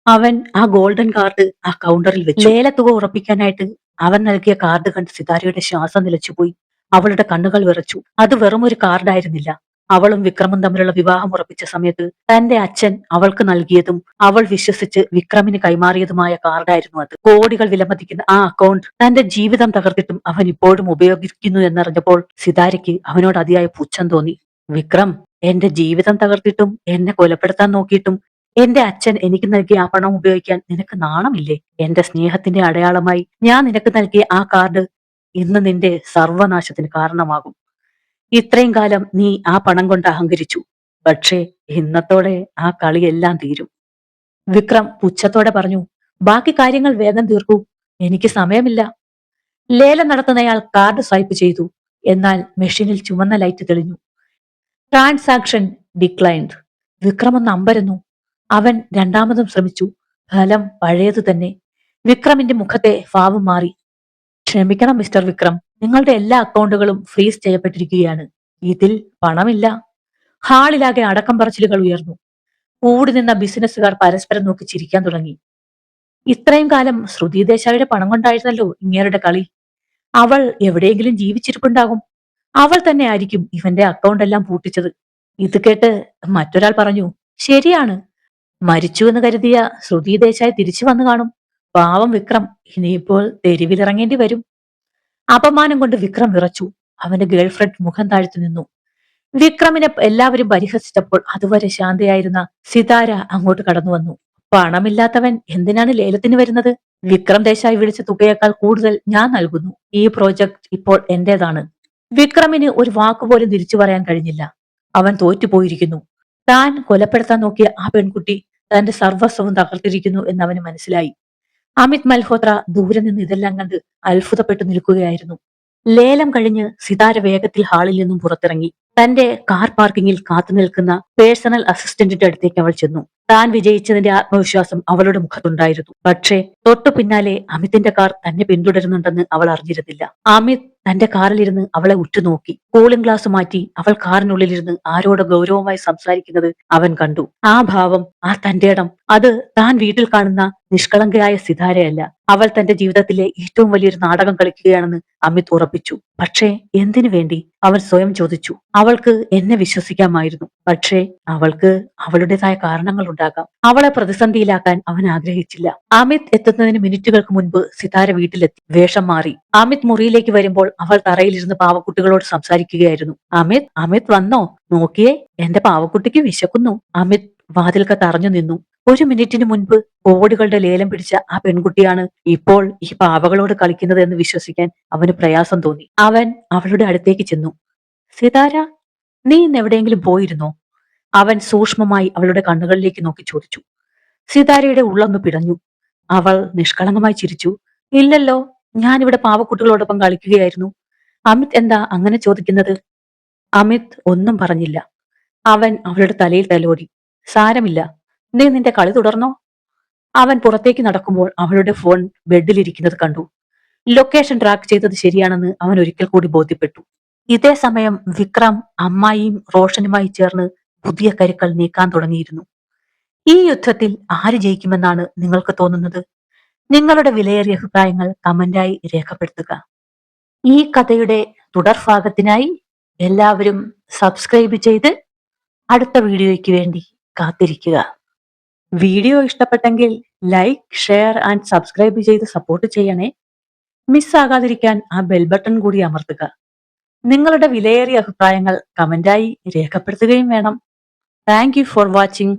അവൻ ആ ഗോൾഡൻ കാർഡ് ആ കൗണ്ടറിൽ വെച്ചു. ലേലത്തുക ഉറപ്പിക്കാനായിട്ട് അവൻ നൽകിയ കാർഡ് കണ്ട് സിതാരയുടെ ശ്വാസം നിലച്ചുപോയി. അവളുടെ കണ്ണുകൾ വിറച്ചു. അത് വെറും ഒരു കാർഡായിരുന്നില്ല. അവളും വിക്രമും തമ്മിലുള്ള വിവാഹം ഉറപ്പിച്ച സമയത്ത് തന്റെ അച്ഛൻ അവൾക്ക് നൽകിയതും അവൾ വിശ്വസിച്ച് വിക്രമിന് കൈമാറിയതുമായ കാർഡായിരുന്നു അത്. കോടികൾ വിലമതിക്കുന്ന ആ അക്കൗണ്ട് തന്റെ ജീവിതം തകർത്തിട്ടും അവൻ ഇപ്പോഴും ഉപയോഗിക്കുന്നു എന്നറിഞ്ഞപ്പോൾ സിതാരയ്ക്ക് അവനോട് അതിയായ പുച്ഛം തോന്നി. വിക്രം, എന്റെ ജീവിതം തകർത്തിട്ടും എന്നെ കൊലപ്പെടുത്താൻ നോക്കിയിട്ടും എന്റെ അച്ഛൻ എനിക്ക് നൽകിയ ആ പണം ഉപയോഗിക്കാൻ നിനക്ക് നാണമില്ലേ? എന്റെ സ്നേഹത്തിന്റെ അടയാളമായി ഞാൻ നിനക്ക് നൽകിയ ആ കാർഡ് ഇന്ന് നിന്റെ സർവനാശത്തിന് കാരണമാകും. ഇത്രയും കാലം നീ ആ പണം കൊണ്ട് അഹങ്കരിച്ചു. പക്ഷേ ഇന്നത്തോടെ ആ കളിയെല്ലാം തീരും. വിക്രം പുച്ഛത്തോടെ പറഞ്ഞു. ബാക്കി കാര്യങ്ങൾ വേഗം തീർക്കൂ, എനിക്ക് സമയമില്ല. ലേലം നടത്തുന്നയാൾ കാർഡ് സ്വൈപ്പ് ചെയ്തു. എന്നാൽ മെഷീനിൽ ചുവന്ന ലൈറ്റ് തെളിഞ്ഞു. Transaction declined. വിക്രം ഒന്ന് അമ്പരന്നു. അവൻ രണ്ടാമതും ശ്രമിച്ചു. ഫലം പഴയത് തന്നെ. വിക്രമിന്റെ മുഖത്തെ ഭാവം മാറി. ക്ഷമിക്കണം മിസ്റ്റർ വിക്രം, നിങ്ങളുടെ എല്ലാ അക്കൗണ്ടുകളും ഫ്രീസ് ചെയ്യപ്പെട്ടിരിക്കുകയാണ്. ഇതിൽ പണമില്ല. ഹാളിലാകെ അടക്കം പറച്ചിലുകൾ ഉയർന്നു. കൂടി നിന്ന ബിസിനസ്സുകാർ പരസ്പരം നോക്കി ചിരിക്കാൻ തുടങ്ങി. ഇത്രയും കാലം ശ്രുതി ദേശായിയുടെ പണം കൊണ്ടായിരുന്നല്ലോ ഇങ്ങേരുടെ കളി. അവൾ എവിടെയെങ്കിലും ജീവിച്ചിരിപ്പുണ്ടാകും. അവൾ തന്നെ ആയിരിക്കും ഇവന്റെ അക്കൗണ്ട് എല്ലാം പൂട്ടിച്ചത്. ഇത് കേട്ട് മറ്റൊരാൾ പറഞ്ഞു, ശരിയാണ്, മരിച്ചു എന്ന് കരുതിയ ശ്രുതി ദേശായി തിരിച്ചു വന്നു കാണും. പാവം വിക്രം ഇനിയിപ്പോൾ തെരുവിലിറങ്ങേണ്ടി വരും. അപമാനം കൊണ്ട് വിക്രം വിറച്ചു. അവന്റെ ഗേൾഫ്രണ്ട് മുഖം താഴ്ത്തു നിന്നു. വിക്രമിനെ എല്ലാവരും പരിഹസിച്ചപ്പോൾ അതുവരെ ശാന്തയായിരുന്ന സിതാര അങ്ങോട്ട് കടന്നു വന്നു. പണമില്ലാത്തവൻ എന്തിനാണ് ലേലത്തിന് വരുന്നത്? വിക്രം ദേശായി വിളിച്ച തുകയേക്കാൾ കൂടുതൽ ഞാൻ നൽകുന്നു. ഈ പ്രോജക്ട് ഇപ്പോൾ എന്റേതാണ്. വിക്രമിന് ഒരു വാക്കുപോലും തിരിച്ചു പറയാൻ കഴിഞ്ഞില്ല. അവൻ തോറ്റുപോയിരിക്കുന്നു. താൻ കൊലപ്പെടുത്താൻ നോക്കിയ ആ പെൺകുട്ടി തന്റെ സർവസ്വവും തകർത്തിരിക്കുന്നു എന്ന് അവന് മനസ്സിലായി. അമിത് മൽഹോത്ര ദൂരെ നിന്ന് ഇതെല്ലാം കണ്ട് അത്ഭുതപ്പെട്ടു നിൽക്കുകയായിരുന്നു. ലേലം കഴിഞ്ഞ് സിതാര വേഗത്തിൽ ഹാളിൽ നിന്നും പുറത്തിറങ്ങി. തന്റെ കാർ പാർക്കിങ്ങിൽ കാത്തു നിൽക്കുന്ന പേഴ്സണൽ അസിസ്റ്റന്റിന്റെ അടുത്തേക്ക് അവൾ ചെന്നു. താൻ വിജയിച്ചതിന്റെ ആത്മവിശ്വാസം അവളുടെ മുഖത്തുണ്ടായിരുന്നു. പക്ഷേ തൊട്ടു പിന്നാലെ അമിതിന്റെ കാർ തന്നെ പിന്തുടരുന്നുണ്ടെന്ന് അവൾ അറിഞ്ഞിരുന്നില്ല. അമിത് തന്റെ കാറിലിരുന്ന് അവളെ ഉറ്റുനോക്കി. കൂളിംഗ് ഗ്ലാസ് മാറ്റി അവൾ കാറിനുള്ളിലിരുന്ന് ആരോട് ഗൗരവമായി സംസാരിക്കുന്നത് അവൻ കണ്ടു. ആ ഭാവം, ആ തന്റെ ഇടം, അത് താൻ വീട്ടിൽ കാണുന്ന നിഷ്കളങ്കയായ സിതാരയല്ല. അവൾ തന്റെ ജീവിതത്തിലെ ഏറ്റവും വലിയൊരു നാടകം കളിക്കുകയാണെന്ന് അമിത് ഉറപ്പിച്ചു. പക്ഷേ എന്തിനു വേണ്ടി? അവൻ സ്വയം ചോദിച്ചു. അവൾക്ക് എന്നെ വിശ്വസിക്കാമായിരുന്നു. പക്ഷേ അവൾക്ക് അവളുടേതായ കാരണങ്ങൾ ഉണ്ടാകാം. അവളെ പ്രതിസന്ധിയിലാക്കാൻ അവൻ ആഗ്രഹിച്ചില്ല. അമിത് എത്തുന്നതിന് മിനിറ്റുകൾക്ക് മുൻപ് സിതാര വീട്ടിലെത്തി. വേഷം മാറി. അമിത് മുറിയിലേക്ക് വരുമ്പോൾ അവൾ തറയിലിരുന്ന് പാവക്കുട്ടികളോട് സംസാരിക്കുകയായിരുന്നു. അമിത് വന്നോ? നോക്കിയേ, എന്റെ പാവക്കുട്ടിക്ക് വിശക്കുന്നു. അമിത് വാതിൽക്ക് തറഞ്ഞു നിന്നു. 1 മിനിറ്റിന് മുൻപ് കോടികളുടെ ലേലം പിടിച്ച ആ പെൺകുട്ടിയാണ് ഇപ്പോൾ ഈ പാവകളോട് കളിക്കുന്നത് എന്ന് വിശ്വസിക്കാൻ അവന് പ്രയാസം തോന്നി. അവൻ അവളുടെ അടുത്തേക്ക് ചെന്നു. സിതാര, നീ ഇന്ന് എവിടെയെങ്കിലും പോയിരുന്നോ? അവൻ സൂക്ഷ്മമായി അവളുടെ കണ്ണുകളിലേക്ക് നോക്കി ചോദിച്ചു. സിതാരയുടെ ഉള്ളൊന്ന് പിടഞ്ഞു. അവൾ നിഷ്കളങ്കമായി ചിരിച്ചു. ഇല്ലല്ലോ, ഞാനിവിടെ പാവക്കുട്ടികളോടൊപ്പം കളിക്കുകയായിരുന്നു. അമിത് എന്താ അങ്ങനെ ചോദിക്കുന്നത്? അമിത് ഒന്നും പറഞ്ഞില്ല. അവൻ അവളുടെ തലയിൽ തലോടി. സാരമില്ല, നീ നിന്റെ കളി തുടർന്നോ. അവൻ പുറത്തേക്ക് നടക്കുമ്പോൾ അവളുടെ ഫോൺ ബെഡിലിരിക്കുന്നത് കണ്ടു. ലൊക്കേഷൻ ട്രാക്ക് ചെയ്തത് ശരിയാണെന്ന് അവൻ ഒരിക്കൽ കൂടി ബോധ്യപ്പെട്ടു. ഇതേ സമയം വിക്രം അമ്മായിയും റോഷനുമായി ചേർന്ന് പുതിയ കരുക്കൾ നീക്കാൻ തുടങ്ങിയിരുന്നു. ഈ യുദ്ധത്തിൽ ആര് ജയിക്കുമെന്നാണ് നിങ്ങൾക്ക് തോന്നുന്നത്? നിങ്ങളുടെ വിലയേറിയ അഭിപ്രായങ്ങൾ കമന്റായി രേഖപ്പെടുത്തുക. ഈ കഥയുടെ തുടർഭാഗത്തിനായി എല്ലാവരും സബ്സ്ക്രൈബ് ചെയ്ത് അടുത്ത വീഡിയോയ്ക്ക് വേണ്ടി കാത്തിരിക്കുക. വീഡിയോ ഇഷ്ടപ്പെട്ടെങ്കിൽ ലൈക്ക്, ഷെയർ ആൻഡ് സബ്സ്ക്രൈബ് ചെയ്ത് സപ്പോർട്ട് ചെയ്യണേ. മിസ്സാകാതിരിക്കാൻ ആ ബെൽ ബട്ടൺ കൂടി അമർത്തുക. നിങ്ങളുടെ വിലയേറിയ അഭിപ്രായങ്ങൾ കമന്റായി രേഖപ്പെടുത്തുകയും വേണം. Thank you for watching.